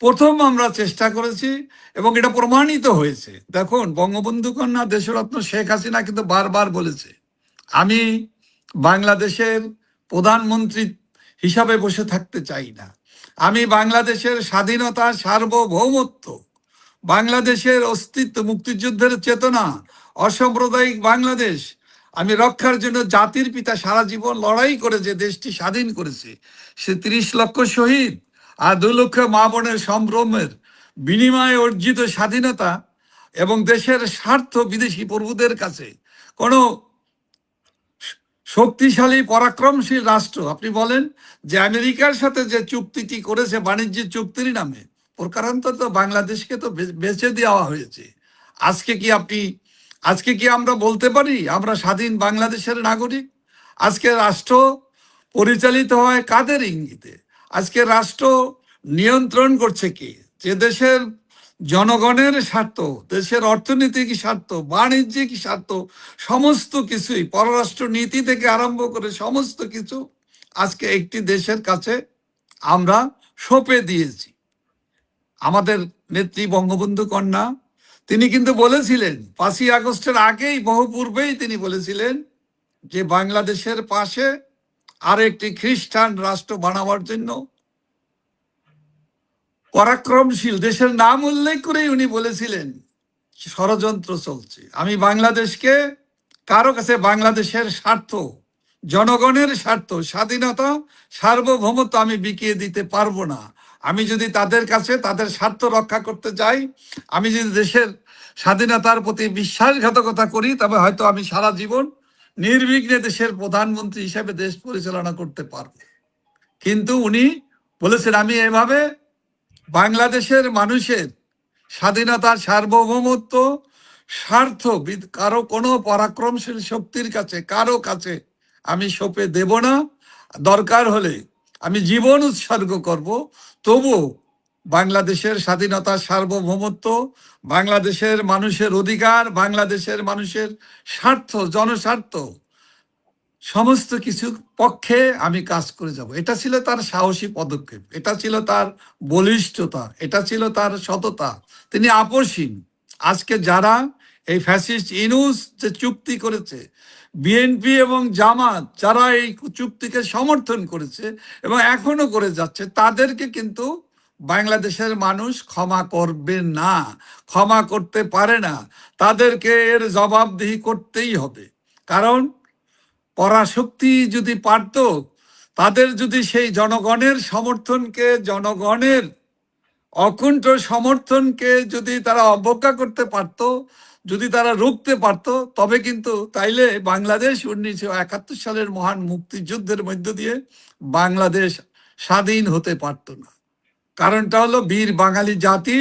প্রথম আমরা চেষ্টা করেছি এবং এটা প্রমাণিত হয়েছে। দেখুন, বঙ্গবন্ধু কন্যা দেশরত্ন শেখ হাসিনা কিন্তু বারবার বলেছে, আমি বাংলাদেশের প্রধানমন্ত্রী হিসাবে বসে থাকতে চাই না। আমি বাংলাদেশের স্বাধীনতা, সার্বভৌমত্ব, বাংলাদেশের অস্তিত্ব, মুক্তিযুদ্ধের চেতনা, অসাম্প্রদায়িক বাংলাদেশ আমি রক্ষার জন্য জাতির পিতা সারা জীবন লড়াই করে যে দেশটি স্বাধীন করেছে, সে 30 লক্ষ শহীদ আর 2 লক্ষ মা বোনের সম্ভ্রমের বিনিময়ে অর্জিত স্বাধীনতা এবং দেশের স্বার্থ বিদেশি প্রভুদের কাছে কোনো শক্তিশালী পরাক্রমশীল রাষ্ট্র, আপনি বলেন যে আমেরিকার সাথে যে চুক্তিটি করেছে বাণিজ্য চুক্তির নামে, প্রকারান্তর তো বাংলাদেশকে তো বেচে দেওয়া হয়েছে। আজকে কি আমরা বলতে পারি আমরা স্বাধীন বাংলাদেশের নাগরিক? আজকে রাষ্ট্র পরিচালিত হয় কাদের ইঙ্গিতে? আজকে রাষ্ট্র নিয়ন্ত্রণ করছে কি? যে দেশের জনগণের স্বার্থ, দেশের অর্থনৈতিক স্বার্থ, বাণিজ্যিক স্বার্থ, সমস্ত কিছুই, পররাষ্ট্র নীতি থেকে আরম্ভ করে সমস্ত কিছু আজকে একটি দেশের কাছে আমরা সঁপে দিয়েছি। আমাদের নেত্রী বঙ্গবন্ধু কন্যা, তিনি কিন্তু বলেছিলেন 5ই আগস্টের আগেই, বহু পূর্বেই তিনি বলেছিলেন যে বাংলাদেশের পাশে আর একটি খ্রিস্টান রাষ্ট্র বানাবার জন্য পরাক্রমশীল দেশের নাম উল্লেখ করেই উনি বলেছিলেন ষড়যন্ত্র চলছে। আমি বাংলাদেশকে কারো কাছে বাংলাদেশের স্বার্থ, জনগণের স্বার্থ, স্বাধীনতা, সার্বভৌমত্ব আমি বিকিয়ে দিতে পারবো না। আমি যদি তাদের কাছে তাদের স্বার্থ রক্ষা করতে চাই, আমি যদি দেশের স্বাধীনতার প্রতি বিশ্বাসঘাতকতা করি, তবে হয়তো আমি সারা জীবন নির্বিঘ্নে দেশের প্রধানমন্ত্রী হিসেবে দেশ পরিচালনা করতে পারবো। কিন্তু উনি বলেছেন, আমি এভাবে বাংলাদেশের মানুষের স্বাধীনতার সার্বভৌমত্ব, স্বার্থ কারো কোনো পরাক্রমশীল শক্তির কাছে, কারো কাছে আমি সঁপে দেব না। দরকার হলে আমি জীবন উৎসর্গ করব, তবু বাংলাদেশের স্বাধীনতা, সার্বভৌমত্ব, বাংলাদেশের মানুষের অধিকার, বাংলাদেশের মানুষের স্বার্থ, জনস্বার্থ সমস্ত কিছু পক্ষে আমি কাজ করে যাব। এটা ছিল তার সাহসী পদক্ষেপ, এটা ছিল তার বলিষ্ঠতা, এটা ছিল তার সততা। তিনি আপোষহীন। আজকে যারা এই ফ্যাসিস্ট ইনুস যে চুক্তি করেছে, বিএনপি এবং জামাত যারা এই চুক্তিকে সমর্থন করেছে এবং এখনো করে যাচ্ছে, তাদেরকে কিন্তু বাংলাদেশের মানুষ ক্ষমা করবে না, ক্ষমা করতে পারে না। তাদেরকে এর জবাবদিহি করতেই হবে। কারণ পরাশক্তি যদি পারত, তাদের যদি সেই জনগণের সমর্থনকে, জনগণের অকুণ্ঠ সমর্থনকে যদি তারা অবজ্ঞা করতে পারত, যদি তারা রুখতে পারত, তবে কিন্তু তাইলে বাংলাদেশ 1971 সালের মহান মুক্তিযুদ্ধের মধ্য দিয়ে বাংলাদেশ স্বাধীন হতে পারত না। কারণটা হলো বীর বাঙালি জাতি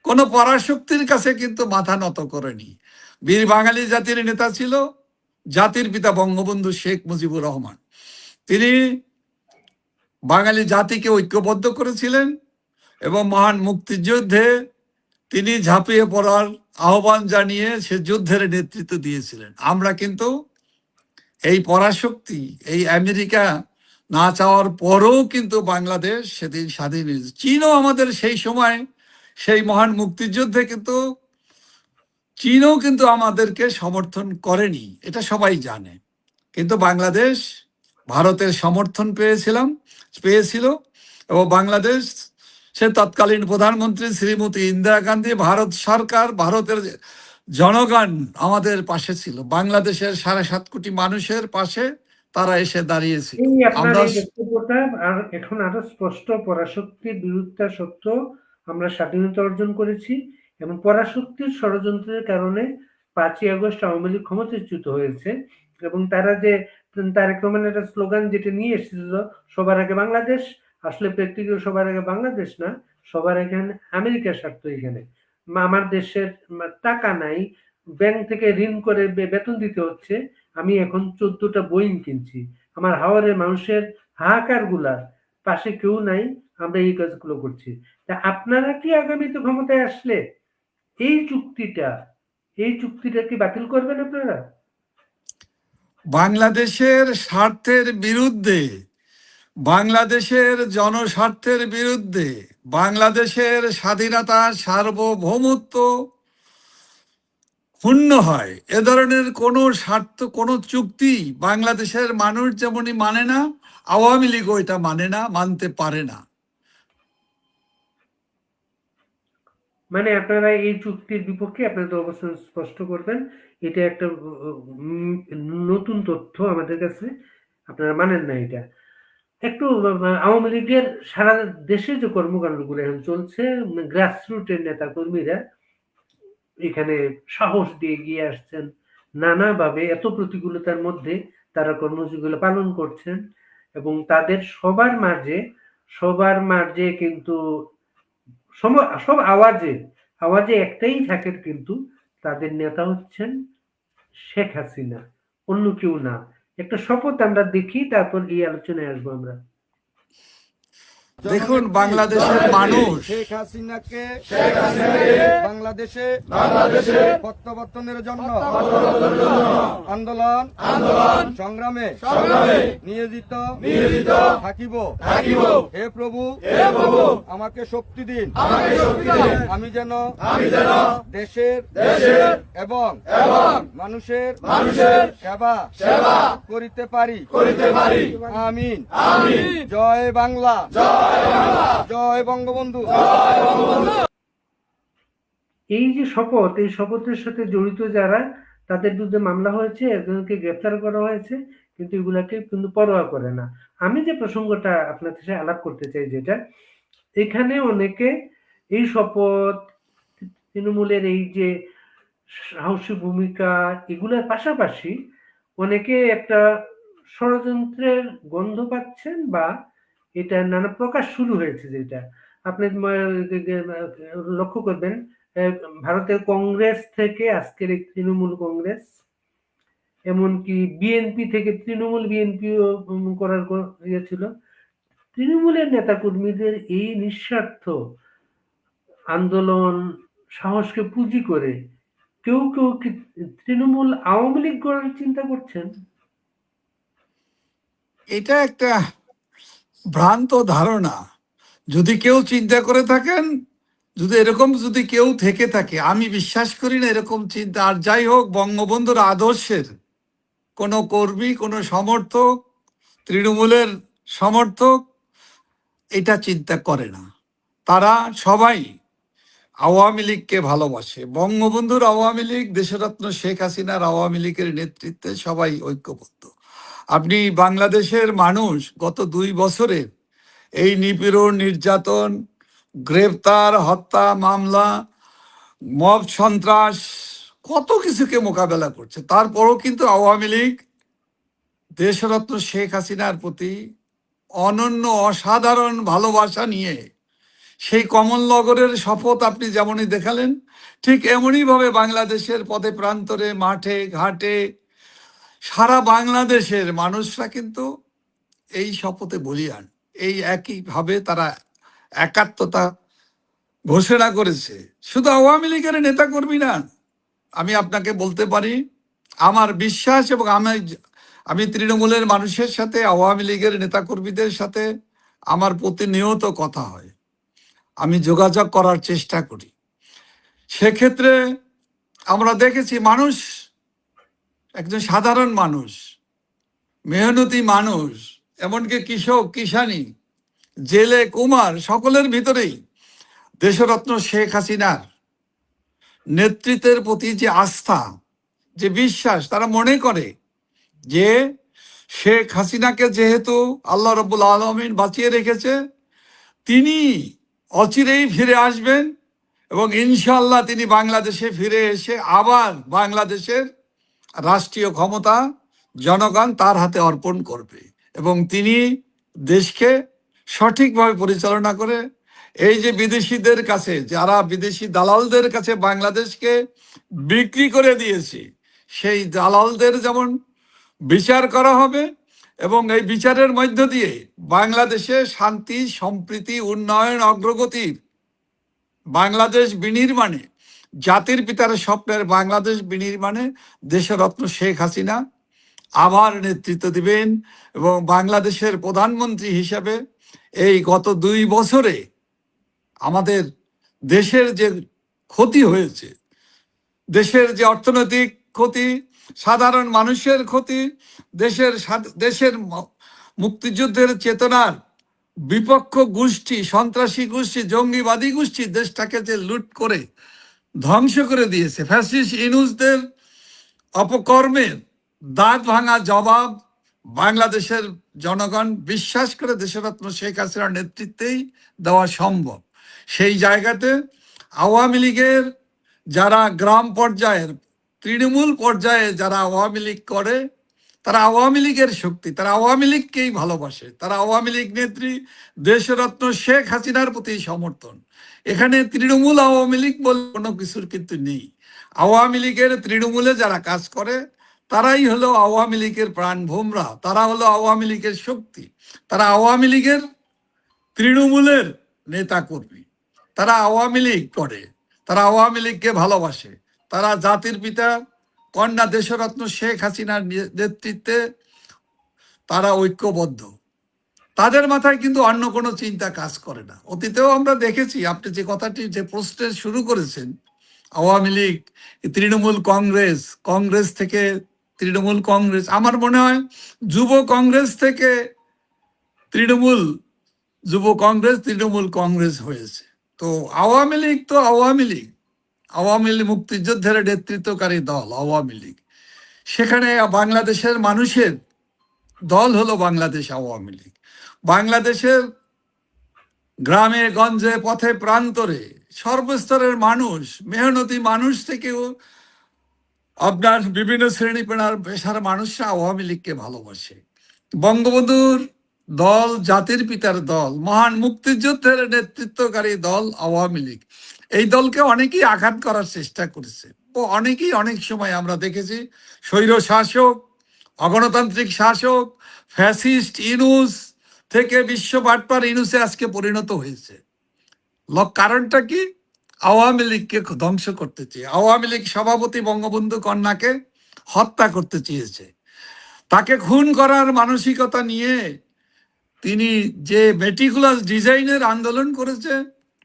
কোনো পরাশক্তির কাছে কিন্তু মাথা নত করেনি। বীর বাঙালি জাতির নেতা ছিল জাতির পিতা বঙ্গবন্ধু শেখ মুজিবুর রহমান। তিনি বাঙালি জাতিকে ঐক্যবদ্ধ করেছিলেন এবং মহান মুক্তিযুদ্ধে তিনি ঝাঁপিয়ে পড়ার আহ্বান জানিয়ে সে যুদ্ধের নেতৃত্ব দিয়েছিলেন। আমরা কিন্তু এই পরাশক্তি, এই আমেরিকা না চাওয়ার পরও কিন্তু বাংলাদেশ সেদিন স্বাধীন হয়েছে। চীনও আমাদের সেই সময়, সেই মহান মুক্তিযুদ্ধে কিন্তু চীনও কিন্তু আমাদেরকে সমর্থন করেনি, এটা সবাই জানে। কিন্তু বাংলাদেশ ভারতের সমর্থন পেয়েছিল এবং বাংলাদেশ সে তৎকালীন প্রধানমন্ত্রী শ্রীমতী ইন্দিরা গান্ধী, ভারত সরকার, ভারতের জনগণ আমাদের পাশে ছিল। বাংলাদেশের 7.5 কোটি মানুষের পাশে তারা এসে দাঁড়িয়েছিল। এই আপনার আমরা এই বক্তব্যটা আর এখন আরো স্পষ্ট, পরাশক্তির বিরুদ্ধে সত্ত্বেও আমরা স্বাধীনতা অর্জন করেছি এবং পরাশক্তির ষড়যন্ত্রের কারণে 5ই আগস্ট আওয়ামী লীগ ক্ষমতাচ্যুত হয়েছে এবং তারা যে তারেক রহমানের একটা স্লোগান যেটা নিয়ে এসেছিল, সবার আগে বাংলাদেশ, আসলে প্র্যাকটিক্যাল সবার আগে বাংলাদেশ না, সবার আগে আমেরিকার স্বার্থ। এখানে আমার দেশের টাকা নাই, ব্যাংক থেকে ঋণ করে বেতন দিতে হচ্ছে, আমি এখন 14টা বোয়িং কিনছি, আমার হাওরের মানুষের হাহাকার গুলা পাশে কেউ নাই, আমরা এই কাজগুলো করছি। তা আপনারা কি আগামীতে ক্ষমতায় আসলে এই চুক্তিটা কি বাতিল করবেন আপনারা? বাংলাদেশের স্বার্থের বিরুদ্ধে, বাংলাদেশের জনস্বার্থের বিরুদ্ধে, বাংলাদেশের স্বাধীনতা সার্বভৌমত্ব ক্ষুণ্ণ হয় এ ধরনের কোনো স্বার্থ, কোনো চুক্তি বাংলাদেশের মানুষ যেমনই মানে না, আওয়ামী লীগও এটা মানে না, মানতে পারে না। মানে আপনারা এই চুক্তির বিপক্ষে আপনাদের অবস্থান স্পষ্ট করবেন, এটা একটা নতুন তথ্য আমাদের কাছে, আপনারা মানেন না এটা। একটু আওয়ামী লীগের সারা দেশে যে কর্মকাণ্ডগুলো এখন চলছে, গ্রাসরুটের নেতা কর্মীরা এখানে সাহস দিয়ে এগিয়ে আসছেন, নানাভাবে এত প্রতিকূলতার মধ্যে তারা কর্মসূচিগুলো পালন করছেন এবং তাদের সবার মাঝে কিন্তু সব আওয়াজে একটাই থাকে, কিন্তু তাদের নেতা হচ্ছেন শেখ হাসিনা, অন্য কেউ না। একটা শপথ আমরা দেখি, তারপর এই আলোচনায় আসবো আমরা। দেখুন, বাংলাদেশের মানুষ শেখ হাসিনাকে বাংলাদেশে প্রত্যাবর্তনের জন্য আন্দোলন সংগ্রামে নিয়োজিত থাকিব। হে প্রভু, আমাকে শক্তি দিন, আমি যেন দেশের এবং মানুষের সেবা করিতে পারি। আমিন। জয় বাংলা, জয় বঙ্গবন্ধু। এই যে শপথ, এই শপথের সাথে জড়িত যারা, তাদের বিরুদ্ধে মামলা হয়েছে, একজনকে গ্রেফতার করা হয়েছে, কিন্তু এগুলাকে কিন্তু পরোয়া করে না। আমি যে প্রসঙ্গটা আপনার সাথে আলাপ করতে চাই, যেটা এখানে অনেকে এই শপথ, তৃণমূলের এই যে সাহসী ভূমিকা, এগুলোর পাশাপাশি অনেকে একটা ষড়যন্ত্রের গন্ধ পাচ্ছেন, বা এটা নানা প্রকাশ শুরু হয়েছে, যেটা আপনি লক্ষ্য করবেন। ভারতের কংগ্রেস থেকে আজকের এই তৃণমূল কংগ্রেস, এমনকি বিএনপি থেকে তৃণমূল বিএনপিও করার ইয়ে ছিল। তৃণমূলের নেতা কর্মীদের এই নিঃস্বার্থ আন্দোলন সাহসকে পুঁজি করে কেউ কি তৃণমূল আওয়ামী লীগ গড়ার চিন্তা করছেন? এটা একটা ভ্রান্ত ধারণা। যদি কেউ চিন্তা করে থাকেন, যদি কেউ থেকে থাকে, আমি বিশ্বাস করি না এরকম চিন্তা। আর যাই হোক, বঙ্গবন্ধুর আদর্শের কোনো কর্মী, কোনো সমর্থক, তৃণমূলের সমর্থক এটা চিন্তা করে না। তারা সবাই আওয়ামী লীগকে ভালোবাসে। বঙ্গবন্ধুর আওয়ামী লীগ, দেশরত্ন শেখ হাসিনার আওয়ামী লীগের নেতৃত্বে সবাই ঐক্যবদ্ধ। আপনি বাংলাদেশের মানুষ গত 2 বছরে এই নিপীড়ন, নির্যাতন, গ্রেপ্তার, হত্যা মামলা, মব সন্ত্রাস, কত কিছুকে মোকাবেলা করছে। তারপরও কিন্তু আওয়ামী লীগ দেশরত্ন শেখ হাসিনার প্রতি অনন্য অসাধারণ ভালোবাসা নিয়ে সেই কমলনগরের শপথ আপনি যেমনই দেখালেন, ঠিক এমনই ভাবে বাংলাদেশের পদে প্রান্তরে, মাঠে ঘাটে সারা বাংলাদেশের মানুষরা কিন্তু এই শপথে বলিয়ান। এই একইভাবে তারা একাত্মতা ঘোষণা করেছে। শুধু আওয়ামী লীগের নেতাকর্মী না, আমি আপনাকে বলতে পারি, আমার বিশ্বাস, এবং আমি তৃণমূলের মানুষের সাথে, আওয়ামী লীগের নেতাকর্মীদের সাথে আমার প্রতিনিয়ত কথা হয়, আমি যোগাযোগ করার চেষ্টা করি। সেক্ষেত্রে আমরা দেখেছি মানুষ, একজন সাধারণ মানুষ, মেহনতি মানুষ, এমনকি কৃষক, কিষানি, জেলে, কুমার, সকলের ভিতরেই দেশরত্ন শেখ হাসিনার নেতৃত্বের প্রতি যে আস্থা, যে বিশ্বাস, তারা মনে করে যে শেখ হাসিনাকে যেহেতু আল্লাহ রাব্বুল আলামিন বাঁচিয়ে রেখেছে, তিনি অচিরেই ফিরে আসবেন এবং ইনশাআল্লাহ তিনি বাংলাদেশে ফিরে এসে আবার বাংলাদেশের রাষ্ট্রীয় ক্ষমতা জনগণ তার হাতে অর্পণ করবে এবং তিনি দেশকে সঠিকভাবে পরিচালনা করে এই যে বিদেশিদের কাছে, যারা বিদেশি দালালদের কাছে বাংলাদেশকে বিক্রি করে দিয়েছে, সেই দালালদের যেমন বিচার করা হবে এবং এই বিচারের মধ্য দিয়ে বাংলাদেশে শান্তি, সম্প্রীতি, উন্নয়ন, অগ্রগতির বাংলাদেশ বিনির্মাণে, জাতির পিতার স্বপ্নের বাংলাদেশ বিনির্মাণে দেশরত্ন শেখ হাসিনা আবার নেতৃত্ব দিবেন এবং বাংলাদেশের প্রধানমন্ত্রী হিসাবে এই গত 2 বছরে আমাদের দেশের যে ক্ষতি হয়েছে, দেশের যে অর্থনৈতিক ক্ষতি, সাধারণ মানুষের ক্ষতি, দেশের মুক্তিযুদ্ধের চেতনার বিপক্ষ গোষ্ঠী, সন্ত্রাসী গোষ্ঠী, জঙ্গিবাদী গোষ্ঠী দেশটাকে যে লুট করে ধ্বংস করে দিয়েছে, ফ্যাসিস্ট ইনুসদের অপকর্মের দাঁত ভাঙা জবাব বাংলাদেশের জনগণ বিশ্বাস করে দেশরত্ন শেখ হাসিনার নেতৃত্বেই দেওয়া সম্ভব। সেই জায়গাতে আওয়ামী লীগের যারা গ্রাম পর্যায়ের, তৃণমূল পর্যায়ে যারা আওয়ামী লীগ করে, তারা আওয়ামী লীগের শক্তি, তারা আওয়ামী লীগকেই ভালোবাসে, তারা আওয়ামী লীগ নেত্রী দেশরত্ন শেখ হাসিনার প্রতি সমর্থন। এখানে তৃণমূল আওয়ামী লীগ বলে কোনো কিছুর কিন্তু নেই। আওয়ামী লীগের তৃণমূলে যারা কাজ করে তারাই হলো আওয়ামী লীগের প্রাণভোমরা, তারা হলো আওয়ামী লীগের শক্তি, তারা আওয়ামী লীগের তৃণমূলের নেতা কর্মী, তারা আওয়ামী লীগ করে, তারা আওয়ামী লীগকে ভালোবাসে, তারা জাতির পিতা কন্যা দেশরত্ন শেখ হাসিনার নেতৃত্বে তারা ঐক্যবদ্ধ। তাদের মাথায় কিন্তু অন্য কোনো চিন্তা কাজ করে না। অতীতেও আমরা দেখেছি, আপনি যে কথাটি, যে প্রশ্নের শুরু করেছেন, আওয়ামী লীগ, তৃণমূল কংগ্রেস, কংগ্রেস থেকে তৃণমূল কংগ্রেস, আমার মনে হয় যুব কংগ্রেস থেকে তৃণমূল, যুব কংগ্রেস তৃণমূল কংগ্রেস হয়েছে। তো আওয়ামী লীগ তো আওয়ামী লীগ, আওয়ামী লীগ মুক্তিযুদ্ধের নেতৃত্বকারী দল আওয়ামী লীগ। সেখানে বাংলাদেশের মানুষের দল হলো বাংলাদেশ আওয়ামী লীগ। বাংলাদেশের গ্রামে গঞ্জে, পথে প্রান্তরে, সর্বস্তরের মানুষ, মেহনতি মানুষ থেকেও আপনার বিভিন্ন শ্রেণী পেশার মানুষরা আওয়ামী লীগকে ভালোবাসে। বঙ্গবন্ধুর দল, জাতির পিতার দল, মহান মুক্তিযুদ্ধের নেতৃত্বকারী দল আওয়ামী লীগ। এই দলকে অনেকেই আঘাত করার চেষ্টা করেছে ও অনেকেই অনেক সময় আমরা দেখেছি স্বৈর শাসক, অগণতান্ত্রিক শাসক, ফ্যাসিস্ট ইনুস থেকে বিশ্ব বাটপার ইনুসে আজকে পরিণত হয়েছে। কারণটা কি? আওয়ামী লীগকে ধ্বংস করতে চেয়ে, আওয়ামী লীগ সভাপতি বঙ্গবন্ধু কন্যাকে হত্যা করতে চেয়েছে। তাকে খুন করার মানসিকতা নিয়ে তিনি যে মেটিকুলাস ডিজাইনের আন্দোলন করেছে,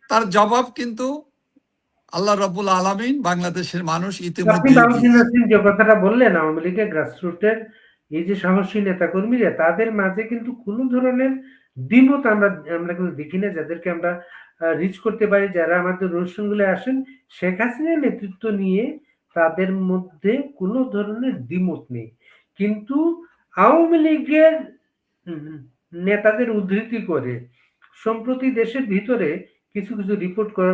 তার জবাব কিন্তু আল্লাহ রাব্বুল আলামিন, বাংলাদেশের মানুষ আপনি ইতিমধ্যে বাবুদ্দিন দিয়েছে। নাসিম যে কথাটা বললেন, আওয়ামী লীগের গ্রাসরুটের এই যে সাহসী নেতাকর্মীরা, তাদের মাঝে কিন্তু কোনো ধরনের দ্বিমত আমরা কিন্তু দেখি না, যাদেরকে আমরা রিচ করতে পারি, যারা আমাদের অনুষ্ঠানগুলো আসেন, শেখ হাসিনার নেতৃত্ব নিয়ে তাদের মধ্যে কোনো ধরনের দ্বিমত নেই। কিন্তু আওয়ামী লীগের নেতাদের উদ্ধৃতি করে সম্প্রতি দেশের ভিতরে কিছু কিছু রিপোর্ট করা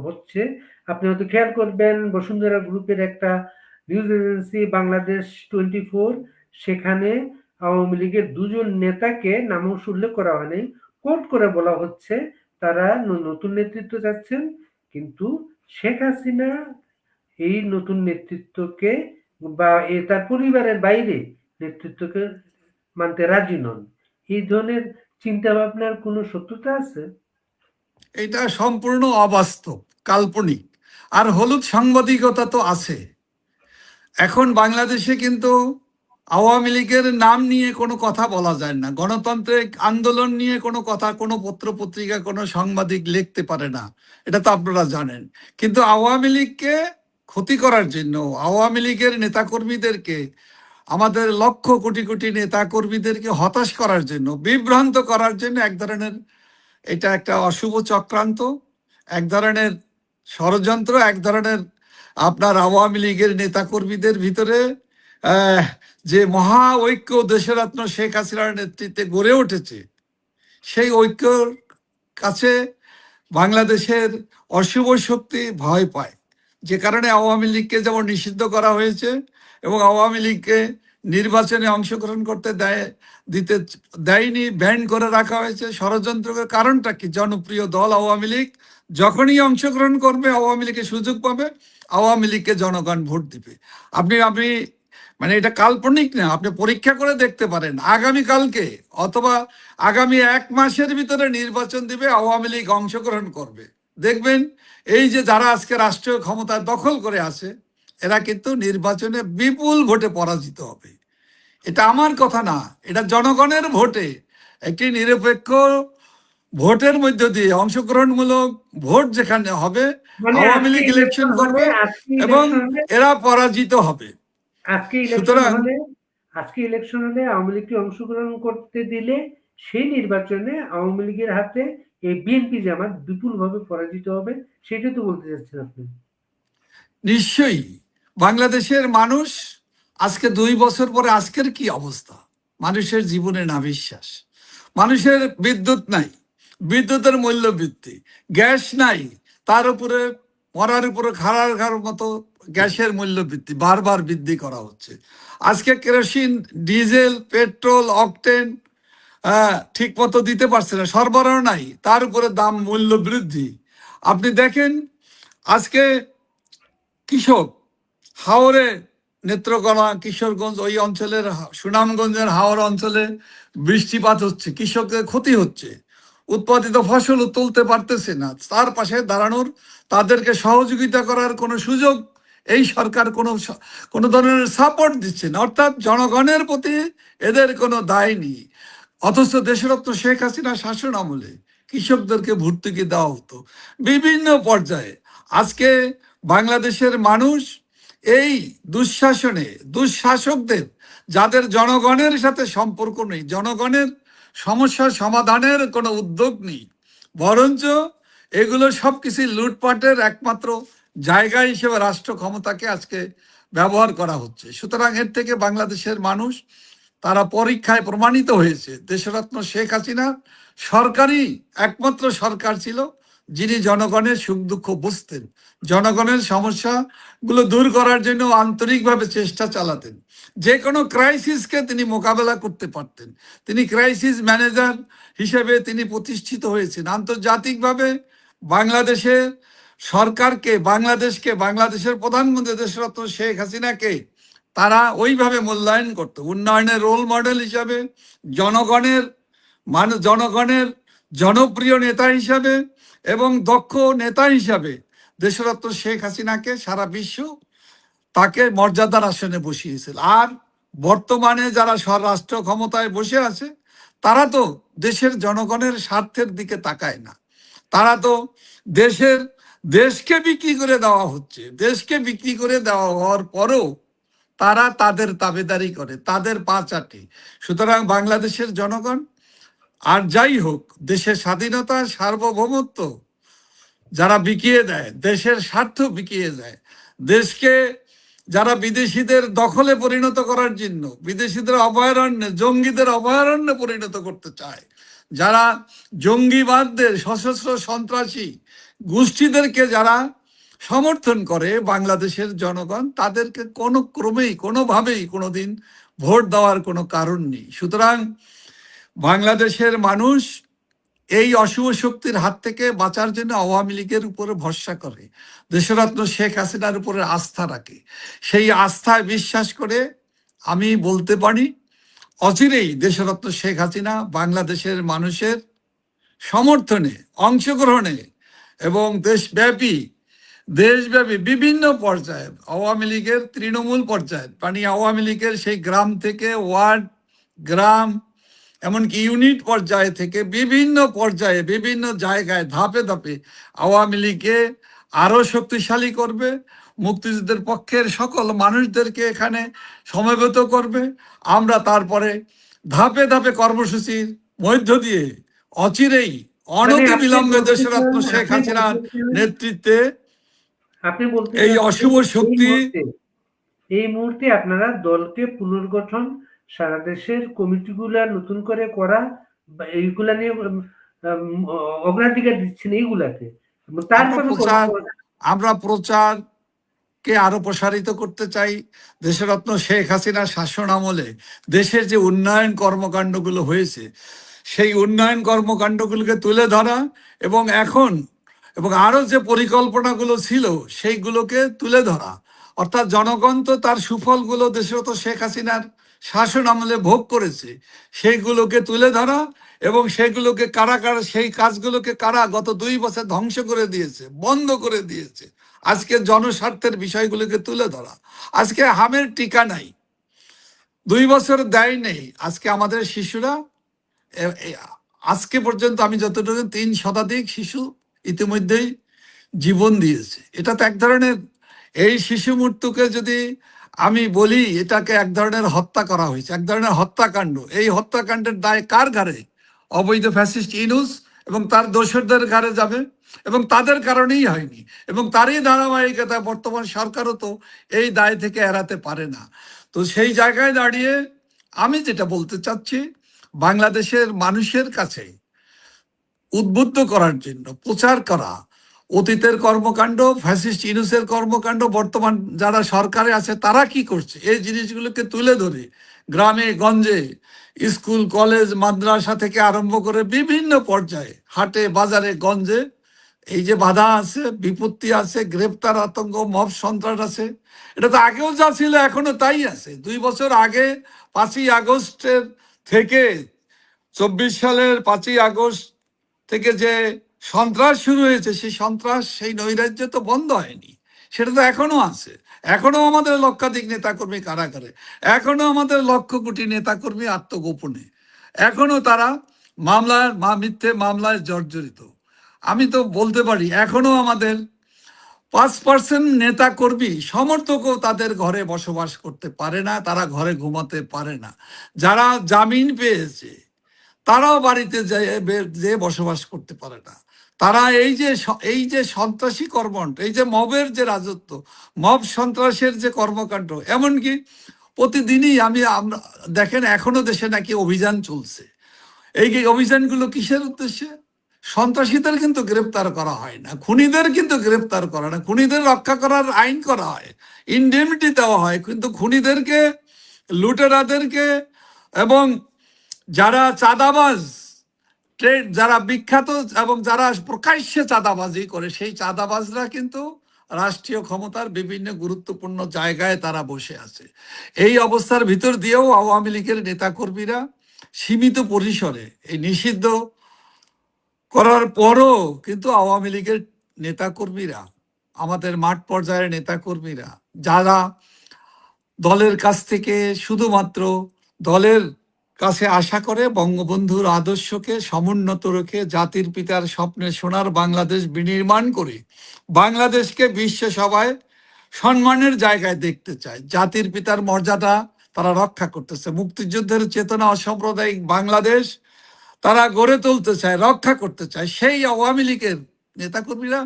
হচ্ছে। আপনি হয়তো খেয়াল করবেন, বসুন্ধরা গ্রুপের একটা নিউজ এজেন্সি বাংলাদেশ 24, সেখানে আওয়ামী লীগের দুজন নেতাকে নাম উল্লেখ করা হয়নি, কোট করে বলা হচ্ছে তারা নতুন নেতৃত্ব চাচ্ছেন, কিন্তু শেখ হাসিনা এই নতুন নেতৃত্বকে বা তার পরিবারের বাইরে নেতৃত্বকে মানতে রাজি নন। এই ধরনের চিন্তা ভাবনার কোনো সত্যতা আছে? এটা সম্পূর্ণ অবাস্তব, কাল্পনিক। আর হলুদ সাংবাদিকতা তো আছে। এখন বাংলাদেশে কিন্তু আওয়ামী লীগের নাম নিয়ে কোনো কথা বলা যায় না, গণতান্ত্রিক আন্দোলন নিয়ে কোনো কথা কোনো পত্র পত্রিকা কোনো সাংবাদিক লিখতে পারে না, এটা তো আপনারা জানেন। কিন্তু আওয়ামী লীগকে ক্ষতি করার জন্য, আওয়ামী লীগের নেতাকর্মীদেরকে, আমাদের লক্ষ কোটি কোটি নেতাকর্মীদেরকে হতাশ করার জন্য, বিভ্রান্ত করার জন্য এক ধরনের, এটা একটা অশুভ চক্রান্ত, এক ধরনের ষড়যন্ত্র, এক ধরনের আপনার আওয়ামী লীগের নেতাকর্মীদের ভিতরে যে মহা ঐক্য দেশরত্ন শেখ হাসিনার নেতৃত্বে গড়ে উঠেছে, সেই ঐক্যর কাছে বাংলাদেশের অশুভ শক্তি ভয় পায়, যে কারণে আওয়ামী লীগকে যেমন নিষিদ্ধ করা হয়েছে এবং আওয়ামী লীগকে নির্বাচনে অংশগ্রহণ করতে দেয়নি, ব্যান করে রাখা হয়েছে। ষড়যন্ত্রের কারণটা কি? জনপ্রিয় দল আওয়ামী লীগ যখনই অংশগ্রহণ করবে, আওয়ামী লীগের সুযোগ পাবে, আওয়ামী লীগকে জনগণ ভোট দিবে। আপনি মানে এটা কাল্পনিক না, আপনি পরীক্ষা করে দেখতে পারেন। আগামীকালকে অথবা আগামী 1 মাসের ভিতরে নির্বাচন দিবে, আওয়ামী লীগ অংশগ্রহণ করবে, দেখবেন এই যে যারা আজকে রাষ্ট্রীয় ক্ষমতা দখল করে আছে, এরা কিন্তু নির্বাচনে বিপুল ভোটে পরাজিত হবে। এটা আমার কথা না, এটা জনগণের ভোটে, একটি নিরপেক্ষ ভোটের মধ্য দিয়ে, অংশগ্রহণমূলক ভোট যেখানে হবে, মানে আওয়ামী লীগ ইলেকশন করবে এবং এরা পরাজিত হবে। সুতরাং আজকে ইলেকশন হলে আওয়ামী লীগকে অংশগ্রহণ করতে দিলে সেই নির্বাচনে আওয়ামী লীগের হাতে এই বিএনপি জামাত বিপুলভাবে পরাজিত হবে, সেটা তো বলতে চাচ্ছেন আপনি? নিশ্চয়ই। বাংলাদেশের মানুষ আজকে 2 বছর পরে আজকের কি অবস্থা, মানুষের জীবনে না বিশ্বাস, মানুষের বিদ্যুৎ নাই, বিদ্যুতের মূল্য বৃদ্ধি, গ্যাস নাই, তার উপরে মরার উপরে খাড়ার মতো গ্যাসের মূল্য বৃদ্ধি বারবার বৃদ্ধি করা হচ্ছে। আজকে কেরোসিন, ডিজেল, পেট্রোল, অকটেন ঠিক মতো দিতে পারছে না, সরবরাহ নাই, তার উপরে দাম মূল্য বৃদ্ধি। আপনি দেখেন আজকে কৃষক হাওরে, নেত্রকোনা, কিশোরগঞ্জ, ওই অঞ্চলের, সুনামগঞ্জের হাওর অঞ্চলে বৃষ্টিপাত হচ্ছে, কৃষকদের ক্ষতি হচ্ছে, উৎপাদিত ফসল তুলতে পারতেছে না, তার পাশে দাঁড়ানোর, তাদেরকে সহযোগিতা করার কোনো সুযোগ এই সরকার কোনো ধরনের সাপোর্ট দিচ্ছে না, অর্থাৎ জনগণের প্রতি এদের কোনো দায় নেই। অথচ দেশরত্ন শেখ হাসিনা শাসন আমলে কৃষকদেরকে ভর্তুকি দেওয়া হতো বিভিন্ন পর্যায়ে। আজকে বাংলাদেশের মানুষ এই দুঃশাসকদের, যাদের জনগণের সাথে সম্পর্ক নেই, জনগণের সমস্যা সমাধানের কোনো উদ্যোগ নেই, বরঞ্চ এগুলো সবকিছু লুটপাটের একমাত্র জায়গা হিসেবে রাষ্ট্র ক্ষমতাকে আজকে ব্যবহার করা হচ্ছে। সুতরাং এর থেকে বাংলাদেশের মানুষ, তারা পরীক্ষায় প্রমাণিত হয়েছে, দেশরত্ন শেখ হাসিনা সরকারই একমাত্র সরকার ছিল যিনি জনগণের সুখ দুঃখ বুঝতেন, জনগণের সমস্যাগুলো দূর করার জন্য আন্তরিকভাবে চেষ্টা চালাতেন, যে কোনো ক্রাইসিসকে তিনি মোকাবেলা করতে পারতেন। তিনি ক্রাইসিস ম্যানেজার হিসেবে তিনি প্রতিষ্ঠিত হয়েছেন। আন্তর্জাতিকভাবে বাংলাদেশের সরকারকে, বাংলাদেশের প্রধানমন্ত্রী দেশরত্ন শেখ হাসিনাকে তারা ওইভাবে মূল্যায়ন করত, উন্নয়নের রোল মডেল হিসাবে, জনগণের জনপ্রিয় নেতা হিসাবে এবং দক্ষ নেতা হিসাবে দেশরত্ন শেখ হাসিনাকে সারা বিশ্ব তাকে মর্যাদার আসনে বসিয়েছিল। আর বর্তমানে যারা স্বরাষ্ট্র ক্ষমতায় বসে আছে তারা তো দেশের জনগণের স্বার্থের দিকে তাকায় না। তারা তো দেশকে বিক্রি করে দেওয়া হচ্ছে, দেশকে বিক্রি করে দেওয়া হওয়ার পরও তারা তাদের তাবেদারি করে, তাদের পা চাটে। সুতরাং বাংলাদেশের জনগণ আর যাই হোক, দেশের স্বাধীনতা সার্বভৌমত্ব যারা বিকিয়ে দেয়, দেশের স্বার্থ বিকিয়ে দেয়, দেশকে যারা বিদেশিদের দখলে পরিণত করার জন্য, বিদেশিদের অভয়ারণ্যে, জঙ্গিদের অভয়ারণ্যে পরিণত করতে চায়, যারা জঙ্গিবাদদের, সশস্ত্র সন্ত্রাসী গোষ্ঠীদেরকে যারা সমর্থন করে বাংলাদেশের জনগণ, তাদেরকে কোনো ক্রমেই কোনোভাবেই কোনোদিন ভোট দেওয়ার কোনো কারণ নেই। সুতরাং বাংলাদেশের মানুষ এই অশুভ শক্তির হাত থেকে বাঁচার জন্য আওয়ামী লীগের উপরে ভরসা করে, দেশরত্ন শেখ হাসিনার উপরে আস্থা রাখে। সেই আস্থায় বিশ্বাস করে আমি বলতে পারি, অচিরেই দেশরত্ন শেখ হাসিনা বাংলাদেশের মানুষের সমর্থনে, অংশগ্রহণে এবং দেশব্যাপী বিভিন্ন পর্যায়ে, আওয়ামী লীগের তৃণমূল পর্যায়ে, মানে আওয়ামী লীগের সেই গ্রাম থেকে ওয়ার্ড, গ্রাম, এমনকি ইউনিট পর্যায়ে থেকে বিভিন্ন পর্যায়ে, বিভিন্ন জায়গায় ধাপে ধাপে আওয়ামী লীগকে আরো শক্তিশালী করবে, মুক্তিযুদ্ধের পক্ষের সকল মানুষদেরকে এখানে সমবেত করবে। আমরা তারপরে ধাপে ধাপে কর্মসূচির মধ্য দিয়ে অচিরেই অনতি বিলম্বে দেশরত্ন শেখ হাসিনার নেতৃত্বে আপনি বলতে এই অশুভ শক্তি, এই মুহূর্তে আপনারা দলকে পুনর্গঠন, সারা দেশের কমিটিগুলা নতুন করে করা, এইগুলা নিয়ে অগ্রাধিকার দিচ্ছেন এইগুলাতে। তারপরে আমরা প্রচারকে আরো প্রসারিত করতে চাই। দেশরত্ন শেখ হাসিনার শাসন আমলে দেশের যে উন্নয়ন কর্মকাণ্ডগুলো হয়েছে, সেই উন্নয়ন কর্মকাণ্ডগুলোকে তুলে ধরা এবং আরো যে পরিকল্পনাগুলো ছিল সেইগুলোকে তুলে ধরা। অর্থাৎ জনগণ তো তার সুফলগুলো দেশরত্ন শেখ হাসিনার শাসন আমলে ভোগ করেছে, সেইগুলোকে তুলে ধরা এবং সেগুলোকে সেই কাজগুলোকে কারা গত 2 বছর ধ্বংস করে দিয়েছে, বন্ধ করে দিয়েছে, আজকে জনস্বার্থের বিষয়গুলোকে তুলে ধরা। আজকে হামের টিকা নাই, 2 বছর দেয় নেই। আজকে আমাদের শিশুরা, আজকে পর্যন্ত আমি যতটুকু 3 শতাধিক শিশু ইতিমধ্যেই জীবন দিয়েছে। এটা তো এক ধরনের, এই শিশু মৃত্যুকে যদি আমি বলি, এটাকে এক ধরনের হত্যা করা হয়েছে, এক ধরনের হত্যাকাণ্ড। এই হত্যাকাণ্ডের দায় কার ঘাড়ে? অবৈধ ফ্যাসিস্ট ইউনূস এবং তার দোসরদের ঘাড়ে যাবে, এবং তাদের কারণেই হয়নি, এবং তারই ধারাবাহিকতায় বর্তমান সরকারও তো এই দায় থেকে এড়াতে পারে না। তো সেই জায়গায় দাঁড়িয়ে আমি যেটা বলতে চাচ্ছি, বাংলাদেশের মানুষের কাছে উদ্বুদ্ধ করার জন্য প্রচার করা, অতীতের কর্মকাণ্ড, ফ্যাসিস্ট ইউনূসের কর্মকাণ্ড, বর্তমান যারা সরকারে আছে তারা কি করছে, এই জিনিসগুলোকে তুলে ধরে গ্রামে গঞ্জে, স্কুল কলেজ মাদ্রাসা থেকে আরম্ভ করে বিভিন্ন পর্যায়ে, হাটে বাজারে গঞ্জে এই যে বাধা আছে, বিপত্তি আছে, গ্রেপ্তার আতঙ্ক, মব সন্ত্রাস আছে। এটা তো আগেও যা ছিল এখনো তাই আছে। 2 বছর আগে 5ই আগস্টের থেকে 24 সালের 5ই আগস্ট থেকে যে সন্ত্রাস শুরু হয়েছে, সেই সন্ত্রাস, সেই নৈরাজ্য তো বন্ধ হয়নি, সেটা তো এখনো আছে। এখনো আমাদের লক্ষাধিক নেতাকর্মী কারাগারে, এখনো আমাদের লক্ষ কোটি নেতাকর্মী আত্মগোপনে, এখনো তারা মিথ্যে মামলায় জর্জরিত। আমি তো বলতে পারি এখনো আমাদের 5% নেতাকর্মী সমর্থকও তাদের ঘরে বসবাস করতে পারে না, তারা ঘরে ঘুমাতে পারে না। যারা জামিন পেয়েছে তারাও বাড়িতে যেয়ে বসবাস করতে পারে না। তারা এই যে সন্ত্রাসী কর্মকাণ্ড, এই যে মবের যে রাজত্ব, মব সন্ত্রাসের যে কর্মকাণ্ড, এমনকি প্রতিদিনই আমরা দেখেন এখনো দেশে নাকি অভিযান চলছে। এই অভিযানগুলো কিসের উদ্দেশ্যে? সন্ত্রাসীদের কিন্তু গ্রেপ্তার করা হয় না, খুনিদের কিন্তু গ্রেপ্তার করা না, খুনিদের রক্ষা করার আইন করা হয়, ইনডেমনিটি দেওয়া হয়, কিন্তু খুনিদেরকে, লুটেরাদেরকে এবং যারা চাঁদাবাজ, যারা বিখ্যাত এবং যারা প্রকাশ্যে চাঁদাবাজি করে, সেই চাঁদাবাজরা কিন্তু রাষ্ট্রীয় ক্ষমতার বিভিন্ন গুরুত্বপূর্ণ জায়গায় তারা বসে আছে। এই অবস্থার ভিতর দিয়েও আওয়ামী লীগের নেতাকর্মীরা সীমিত পরিসরে, এই নিষিদ্ধ করার পরও কিন্তু আওয়ামী লীগের নেতাকর্মীরা, আমাদের মাঠ পর্যায়ের নেতাকর্মীরা, যারা দলের কাছ থেকে শুধুমাত্র দলের কাছে আশা করে বঙ্গবন্ধুর আদর্শকে সমুন্নত রেখে জাতির পিতার স্বপ্নে সোনার বাংলাদেশ বিনির্মাণ করে বাংলাদেশকে বিশ্ব সভায় সম্মানের জায়গায় দেখতে চায়। জাতির পিতার মর্যাদা তারা রক্ষা করতেছে, মুক্তিযুদ্ধের চেতনা অসাম্প্রদায়িক বাংলাদেশ তারা গড়ে তুলতে চায়, রক্ষা করতে চায়। সেই আওয়ামী লীগের নেতাকর্মীরা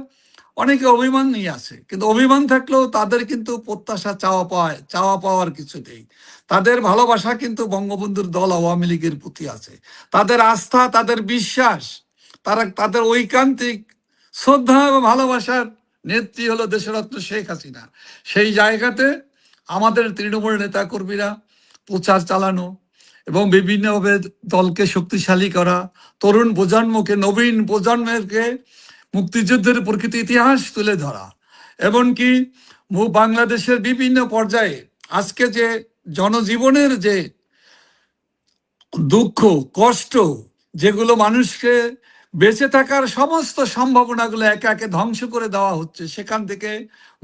অনেকে অভিমান নিয়ে আছে, কিন্তু অভিমান থাকলেও তাদের কিন্তু প্রত্যাশা চাওয়া পাওয়ার কিছু নেই। তাদের ভালোবাসা কিন্তু বঙ্গবন্ধুর দল আওয়ামী লীগের প্রতি আছে, তাদের আস্থা, তাদের বিশ্বাস, তাদের ঐকান্তিক শ্রদ্ধা এবং ভালোবাসার নেত্রী হলো দেশরত্ন শেখ হাসিনা। সেই জায়গাতে আমাদের তৃণমূল নেতাকর্মীরা প্রচার চালানো এবং বিভিন্নভাবে দলকে শক্তিশালী করা, তরুণ প্রজন্মকে, নবীন প্রজন্মকে মুক্তিযুদ্ধের প্রকৃত ইতিহাস তুলে ধরা, এমনকি বাংলাদেশের বিভিন্ন পর্যায়ে আজকে যে জনজীবনের যে দুঃখ কষ্ট, যেগুলো মানুষকে বেঁচে থাকার সমস্ত সম্ভাবনাগুলো একে একে ধ্বংস করে দেওয়া হচ্ছে, সেখান থেকে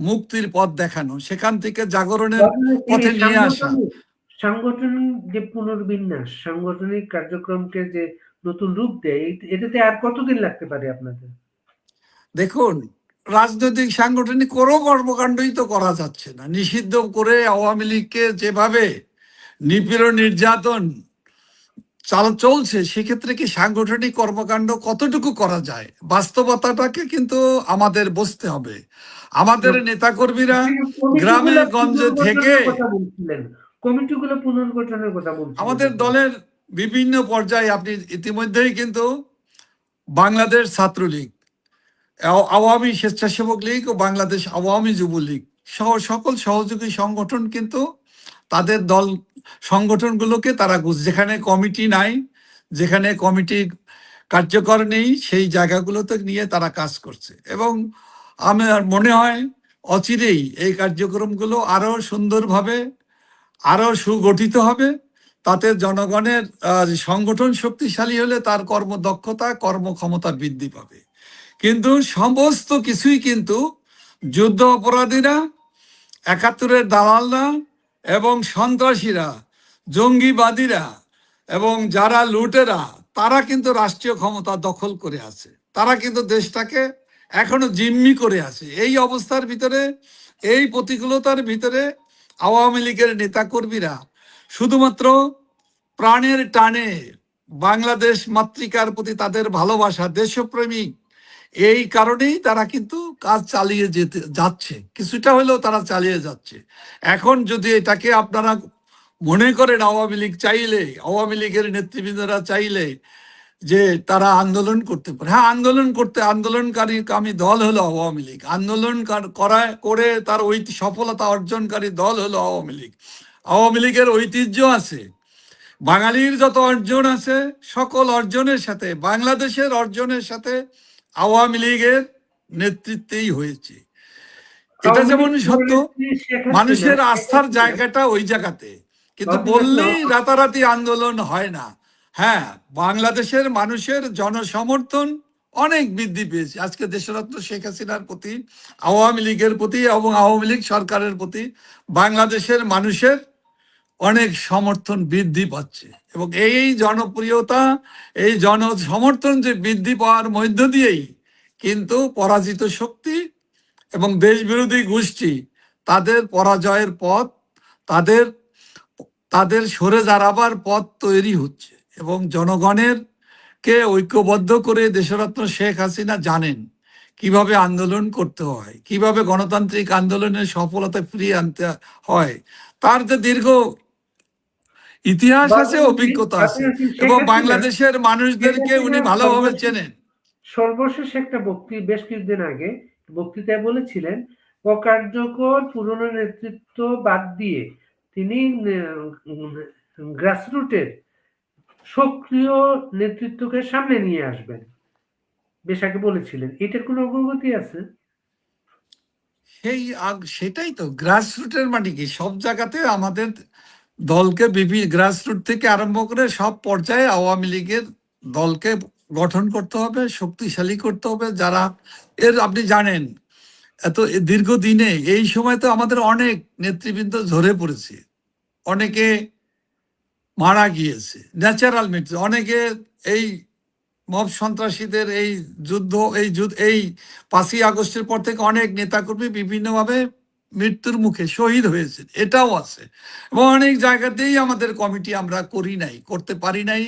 মুক্তির পথ দেখানো, সেখান থেকে জাগরণের পথে নিয়ে আসা। সাংগঠনিক যে পুনর্বিন্যাস, সাংগঠনিক কার্যক্রমকে যে নতুন রূপ দেয়, এটাতে আর কতদিন লাগতে পারে আপনাদের? দেখুন, রাজনৈতিক সাংগঠনিক কোনো কর্মকাণ্ডই তো করা যাচ্ছে না। নিষিদ্ধ করে আওয়ামী লীগকে যেভাবে নিপীড়ন নির্যাতন চলছে, সেক্ষেত্রে কি সাংগঠনিক কর্মকাণ্ড কতটুকু করা যায়? বাস্তবতাটাকে কিন্তু আমাদের বুঝতে হবে। আমাদের নেতাকর্মীরা গ্রামে গঞ্জে থেকে কমিটিগুলো পুনর্গঠনের কথা বলছেন। আমাদের দলের বিভিন্ন পর্যায়ে আপনি ইতিমধ্যেই কিন্তু বাংলাদেশ ছাত্রলীগ, আওয়ামী স্বেচ্ছাসেবক লীগ ও বাংলাদেশ আওয়ামী যুবলীগ সহ সকল সহযোগী সংগঠন কিন্তু তাদের দল সংগঠনগুলোকে তারা যেখানে কমিটি নাই, যেখানে কমিটি কার্যকর নেই, সেই জায়গাগুলোতে নিয়ে তারা কাজ করছে। এবং আমার মনে হয় অচিরেই এই কার্যক্রমগুলো আরো সুন্দরভাবে, আরো সুগঠিত হবে। তাতে জনগণের সংগঠন শক্তিশালী হলে তার কর্মদক্ষতা, কর্মক্ষমতা বৃদ্ধি পাবে। কিন্তু সমস্ত কিছুই কিন্তু যুদ্ধ অপরাধীরা, ৭১-এর দালালরা এবং সন্ত্রাসীরা, জঙ্গিবাদীরা এবং যারা লুটেরা, তারা কিন্তু রাষ্ট্রীয় ক্ষমতা দখল করে আছে। তারা কিন্তু দেশটাকে এখনো জিম্মি করে আছে। এই অবস্থার ভিতরে, এই প্রতিকূলতার ভিতরে আওয়ামী লীগের নেতাকর্মীরা শুধুমাত্র প্রাণের টানে বাংলাদেশ মাতৃকার প্রতি তাদের ভালোবাসা, দেশপ্রেমিক, এই কারণেই তারা কিন্তু কাজ চালিয়ে যাচ্ছে, কিছুটা হলেও তারা চালিয়ে যাচ্ছে। এখন যদি এটাকে আপনারা মনে করেন আওয়ামী লীগ চাইলে, আওয়ামী লীগের নেতৃবৃন্দরা চাইলে যে তারা আন্দোলন করতে পারে, হ্যাঁ, আন্দোলনকারী কামী দল হলো আওয়ামী লীগ। আন্দোলন করে তার সফলতা অর্জনকারী দল হলো আওয়ামী লীগ। আওয়ামী লীগের ঐতিহ্য আছে, বাঙালির যত অর্জন আছে সকল অর্জনের সাথে, বাংলাদেশের অর্জনের সাথে আওয়ামী লীগের নেতৃত্বেই হয়েছে। এটা যেমন সত্য, মানুষের আস্থার জায়গাটা ওই জায়গাতে, কিন্তু বললেই রাতারাতি আন্দোলন হয় না। হ্যাঁ, বাংলাদেশের মানুষের জনসমর্থন অনেক বৃদ্ধি পেয়েছে আজকে দেশরত্ন শেখ হাসিনার প্রতি, আওয়ামী লীগের প্রতি এবং আওয়ামী লীগ সরকারের প্রতি বাংলাদেশের মানুষের অনেক সমর্থন বৃদ্ধি পাচ্ছে। এবং এই জনপ্রিয়তা, এই জনসমর্থন যে বৃদ্ধি পাওয়ার মধ্য দিয়েই কিন্তু পরাজিত শক্তি এবং দেশবিরোধী গোষ্ঠী তাদের পরাজয়ের পথ, তাদের সরে দাঁড়াবার পথ তৈরি হচ্ছে। এবং জনগণের কে ঐক্যবদ্ধ করে দেশরত্ন শেখ হাসিনা জানেন কিভাবে আন্দোলন করতে হয়, কিভাবে গণতান্ত্রিক আন্দোলনের সফলতা ফিরিয়ে আনতে হয়। তার যে দীর্ঘ ইতিহাস আছে, অভিজ্ঞতা আছে, এবং বাংলাদেশের মানুষদেরকে উনি ভালোভাবে চেনেন। সর্বশেষ একটা বেশ কিছুদিন আগে বক্তৃতায় বলেছিলেন, অকার্যকর পুরনো নেতৃত্ব বাদ দিয়ে তিনি গ্রাসরুটের সক্রিয় নেতৃত্বকে সামনে নিয়ে আসবেন, বেশ আগে বলেছিলেন। এটার কোনো অগ্রগতি আছে? সেটাই তো গ্রাসরুটের মানে কি, সব জায়গাতে আমাদের দলকে গ্রাসরুট থেকে আরম্ভ করে সব পর্যায়ে আওয়ামী লীগের দলকে গঠন করতে হবে, শক্তিশালী করতে হবে। যারা আপনি জানেন এত দীর্ঘদিনে এই সময় তো আমাদের অনেক নেতৃবৃন্দ ঝরে পড়েছে, অনেকে মারা গিয়েছে ন্যাচারাল মৃত্যু, অনেকে এই মব সন্ত্রাসীদের এই যুদ্ধ এই 5ই আগস্টের পর থেকে অনেক নেতাকর্মী বিভিন্নভাবে মৃত্যুর মুখে শহীদ হয়েছে, এটাও আছে। এবং অনেক জায়গাতেই আমাদের কমিটি আমরা করতে পারি নাই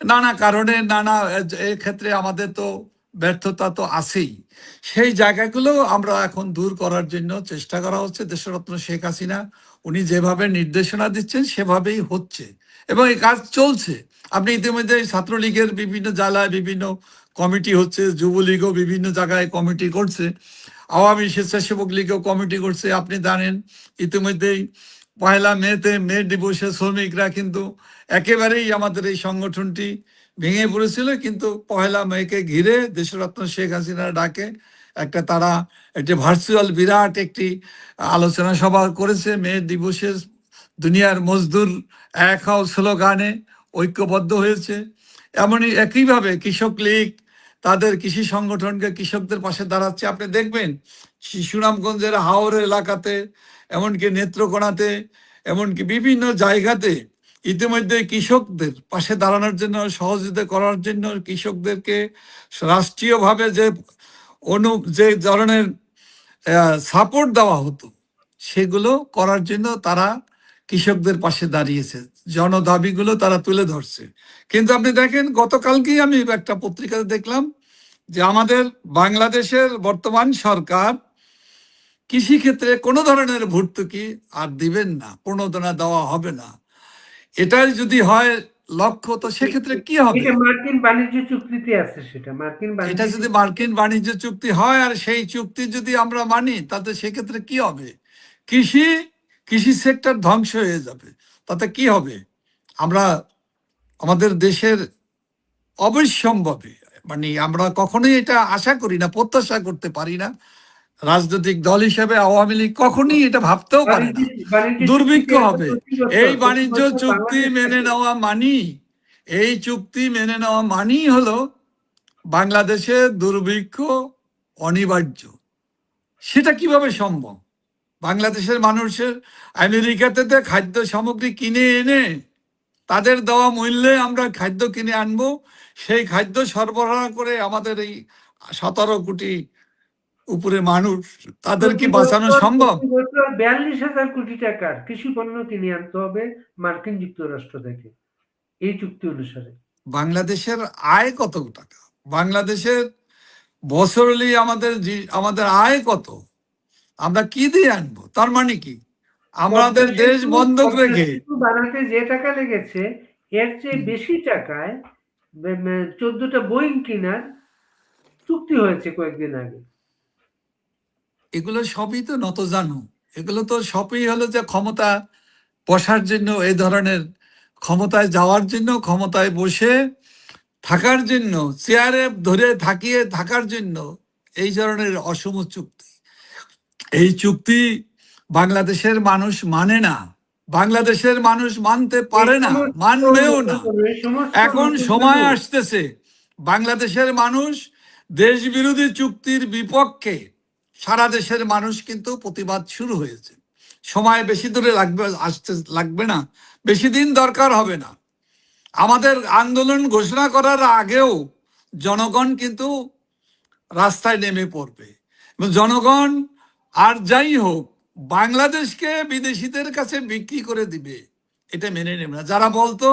নানা কারণে, নানা ক্ষেত্রে আমাদের তো ব্যর্থতা তো আছেই। সেই জায়গাগুলো আমরা এখন দূর করার জন্য চেষ্টা করা হচ্ছে। দেশরত্ন শেখ হাসিনা উনি যেভাবে নির্দেশনা দিচ্ছেন সেভাবেই হচ্ছে এবং এই কাজ চলছে। আপনি ইতিমধ্যে ছাত্রলীগের বিভিন্ন জেলায় বিভিন্ন কমিটি হচ্ছে, যুবলীগও বিভিন্ন জায়গায় কমিটি করছে, আওয়ামী স্বেচ্ছাসেবক লীগও কমিটি করছে। আপনি জানেন ইতিমধ্যেই 1 মে দিবসে শ্রমিকরা কিন্তু একেবারেই আমাদের এই সংগঠনটি ভেঙে পড়েছিল, কিন্তু 1 মেকে ঘিরে দেশরত্ন শেখ হাসিনার ডাকে তারা একটি ভার্চুয়াল বিরাট একটি আলোচনা সভা করেছে। মে দিবসে দুনিয়ার মজদুর এক হও স্লোগানে ঐক্যবদ্ধ হয়েছে। এমনই একইভাবে কৃষক লীগ তাদের কৃষি সংগঠনকে কৃষকদের পাশে দাঁড়াচ্ছে। আপনি দেখবেন সুনামগঞ্জের হাওড় এলাকাতে, এমনকি নেত্রকোনাতে, এমনকি বিভিন্ন জায়গাতে ইতিমধ্যে কৃষকদের পাশে দাঁড়ানোর জন্য, সহযোগিতা করার জন্য কৃষকদেরকে রাষ্ট্রীয়ভাবে যে ধরনের সাপোর্ট দেওয়া হতো সেগুলো করার জন্য তারা কৃষকদের পাশে দাঁড়িয়েছে, জনদাবিগুলো তারা তুলে ধরছে। কিন্তু আপনি দেখেন গতকালকেই আমি একটা পত্রিকাতে দেখলাম যে আমাদের বাংলাদেশের বর্তমান সরকার কৃষিক্ষেত্রে কোনো ধরনের ভর্তুকি আর দিবেন না, প্রণোদনা দেওয়া হবে না। এটাই যদি হয় লক্ষ্য, তো সেক্ষেত্রে কি হবে? এটা মার্কিন বাণিজ্য চুক্তিতে আছে, সেটা মার্কিন এটা যদি মার্কিন বাণিজ্য চুক্তি হয় আর সেই চুক্তি যদি আমরা মানি, তাতে সেক্ষেত্রে কি হবে? কৃষি সেক্টর ধ্বংস হয়ে যাবে। তাতে কি হবে? আমরা আমাদের দেশের অবশ্যম্ভাবী, মানে আমরা কখনোই এটা আশা করি না, প্রত্যাশা করতে পারি না। রাজনৈতিক দল হিসেবে আওয়ামী লীগ কখনোই এটা ভাবতেও পারে না। দুর্ভিক্ষ হবে। এই বাণিজ্য চুক্তি মেনে নেওয়া এই চুক্তি মেনে নেওয়া মানেই হলো বাংলাদেশে দুর্ভিক্ষ অনিবার্য। সেটা কিভাবে সম্ভব? বাংলাদেশের মানুষের আমেরিকাতে খাদ্য সামগ্রী কিনে এনে তাদের দেওয়া মূল্যে আমরা খাদ্য কিনে আনবো, সেই খাদ্য সরবরাহ করে আমাদের এই 17 কোটি উপরে মানুষ, তাদের কি বাঁচানো সম্ভব? 42,000 কোটি টাকার কৃষি পণ্য কিনে আনতে হবে মার্কিন যুক্তরাষ্ট্র থেকে এই চুক্তি অনুসারে। বাংলাদেশের আয় কত টাকা? বাংলাদেশের বছরলি আমাদের আয় কত? আমরা কি দিয়ে আনবো? তার মানে কি আমাদের দেশ বন্ধক রেখে বানাতে যে টাকা লেগেছে এর চেয়ে বেশি টাকায় 14টা বোয়িং কেনার চুক্তি হয়েছে কয়েকদিন আগে। এগুলো সবই তো নতজানু, এগুলো তো সবই হলো যে ক্ষমতা বসার জন্য, এই ধরনের ক্ষমতায় যাওয়ার জন্য, ক্ষমতায় বসে থাকার জন্য, চেয়ারে ধরে থাকার জন্য এই ধরনের অসম চুক্তি। এই চুক্তি বাংলাদেশের মানুষ মানে না, বাংলাদেশের মানুষ মানতে পারে না, মানবেও না। এখন সময় আসতেছে বাংলাদেশের মানুষ দেশ বিরোধী চুক্তির বিপক্ষে, সারা দেশের মানুষ কিন্তু প্রতিবাদ শুরু হয়েছে। সময় বেশি দূরে লাগবে না, বেশি দিন দরকার হবে না। আমাদের আন্দোলন ঘোষণা করার আগেও জনগণ কিন্তু রাস্তায় নেমে পড়বে। জনগণ আর যাই হোক বাংলাদেশকে বিদেশিদের কাছে বিক্রি করে দিবে, এটা মেনে নেবে না। যারা বলতো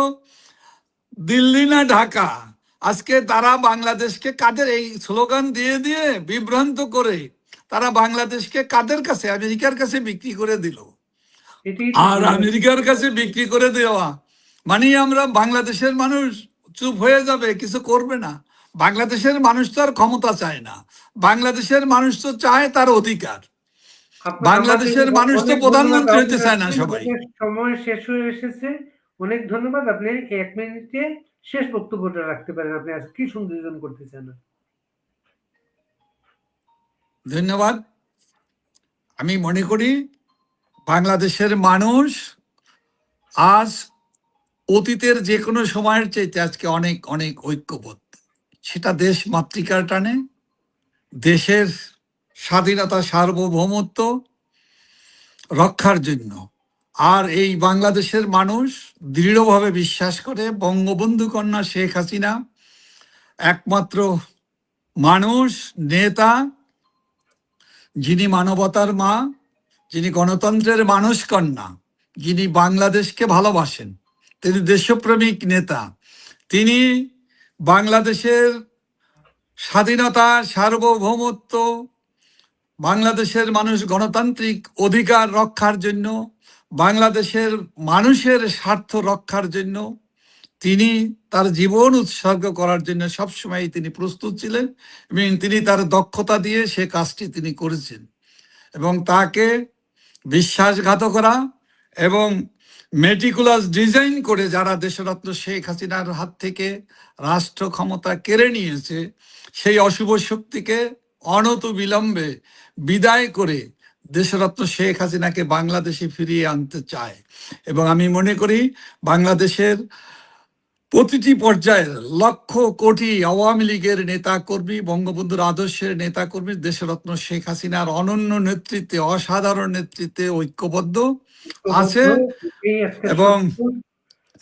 দিল্লি না ঢাকা, আজকে তারা বাংলাদেশকে কাদের এই স্লোগান দিয়ে দিয়ে বিভ্রান্ত করে তারা বাংলাদেশকে কাদের কাছে? আমেরিকার কাছে বিক্রি করে দিল। আর আমেরিকার কাছে বিক্রি করে দেওয়া মানে আমরা বাংলাদেশের মানুষ চুপ হয়ে যাবে, কিছু করবে না। বাংলাদেশের মানুষ তো আর ক্ষমতা চায় না, বাংলাদেশের মানুষ তো চায় তার অধিকার। বাংলাদেশের মানুষ তো প্রধানমন্ত্রী হতে চায় না সবাই। সময় শেষ হয়ে এসেছে, অনেক ধন্যবাদ। আপনি 1 মিনিটে শেষ বক্তব্যটা রাখতে পারেন, আপনি আজ কি সংযোজন করতে চান? ধন্যবাদ। আমি মনে করি বাংলাদেশের মানুষ আজ অতীতের যে কোনো সময়ের চাইতে আজকে অনেক অনেক ঐক্যবদ্ধ। সেটা দেশ মাতৃকার টানে, দেশের স্বাধীনতা সার্বভৌমত্ব রক্ষার জন্য। আর এই বাংলাদেশের মানুষ দৃঢ়ভাবে বিশ্বাস করে বঙ্গবন্ধু কন্যা শেখ হাসিনা একমাত্র মানুষ, নেতা, যিনি মানবতার মা, যিনি গণতন্ত্রের মানুষ কন্যা, যিনি বাংলাদেশকে ভালোবাসেন, তিনি দেশপ্রেমিক নেতা, তিনি বাংলাদেশের স্বাধীনতা সার্বভৌমত্ব, বাংলাদেশের মানুষ গণতান্ত্রিক অধিকার রক্ষার জন্য, বাংলাদেশের মানুষের স্বার্থ রক্ষার জন্য তিনি তার জীবন উৎসর্গ করার জন্য সবসময় তিনি প্রস্তুত ছিলেন এবং তিনি তার দক্ষতা দিয়ে সে কাজটি তিনি করেছেন। এবং তাকে বিশ্বাসঘাতকরা এবং মেটিকুলাস ডিজাইন করে যারা দেশরত্ন শেখ হাসিনার হাত থেকে রাষ্ট্র ক্ষমতা কেড়ে নিয়েছে, সেই অশুভ শক্তিকে অনতিবিলম্বে বিদায় করে দেশরত্ন শেখ হাসিনাকে বাংলাদেশে ফিরিয়ে আনতে চায়। এবং আমি মনে করি বাংলাদেশের প্রতিটি পর্যায়ের লক্ষ কোটি আওয়ামী লীগের নেতা কর্মী, বঙ্গবন্ধুর আদর্শের নেতা কর্মী দেশরত্ন শেখ হাসিনার অনন্য নেতৃত্বে, অসাধারণ নেতৃত্বে ঐক্যবদ্ধ আছে এবং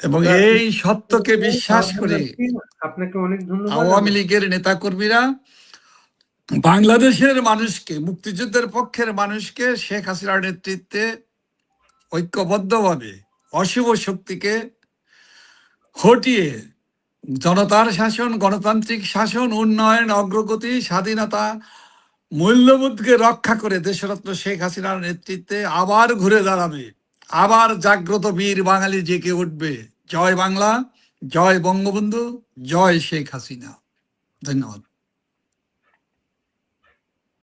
এবং এই সত্যকে বিশ্বাস করে আপনাকে অনেক ধন্যবাদ। আওয়ামী লীগের নেতা কর্মীরা বাংলাদেশের মানুষকে, মুক্তিযুদ্ধের পক্ষের মানুষকে শেখ হাসিনার নেতৃত্বে ঐক্যবদ্ধভাবে অশুভ শক্তিকে হটিয়ে জনতার শাসন, গণতান্ত্রিক শাসন, উন্নয়ন, অগ্রগতি, স্বাধীনতা, মূল্যবোধকে রক্ষা করে দেশরত্ন শেখ হাসিনার নেতৃত্বে আবার ঘুরে দাঁড়াবে, আবার জাগ্রত বীর বাঙালি জেগে উঠবে। জয় বাংলা, জয় বঙ্গবন্ধু, জয় শেখ হাসিনা। ধন্যবাদ।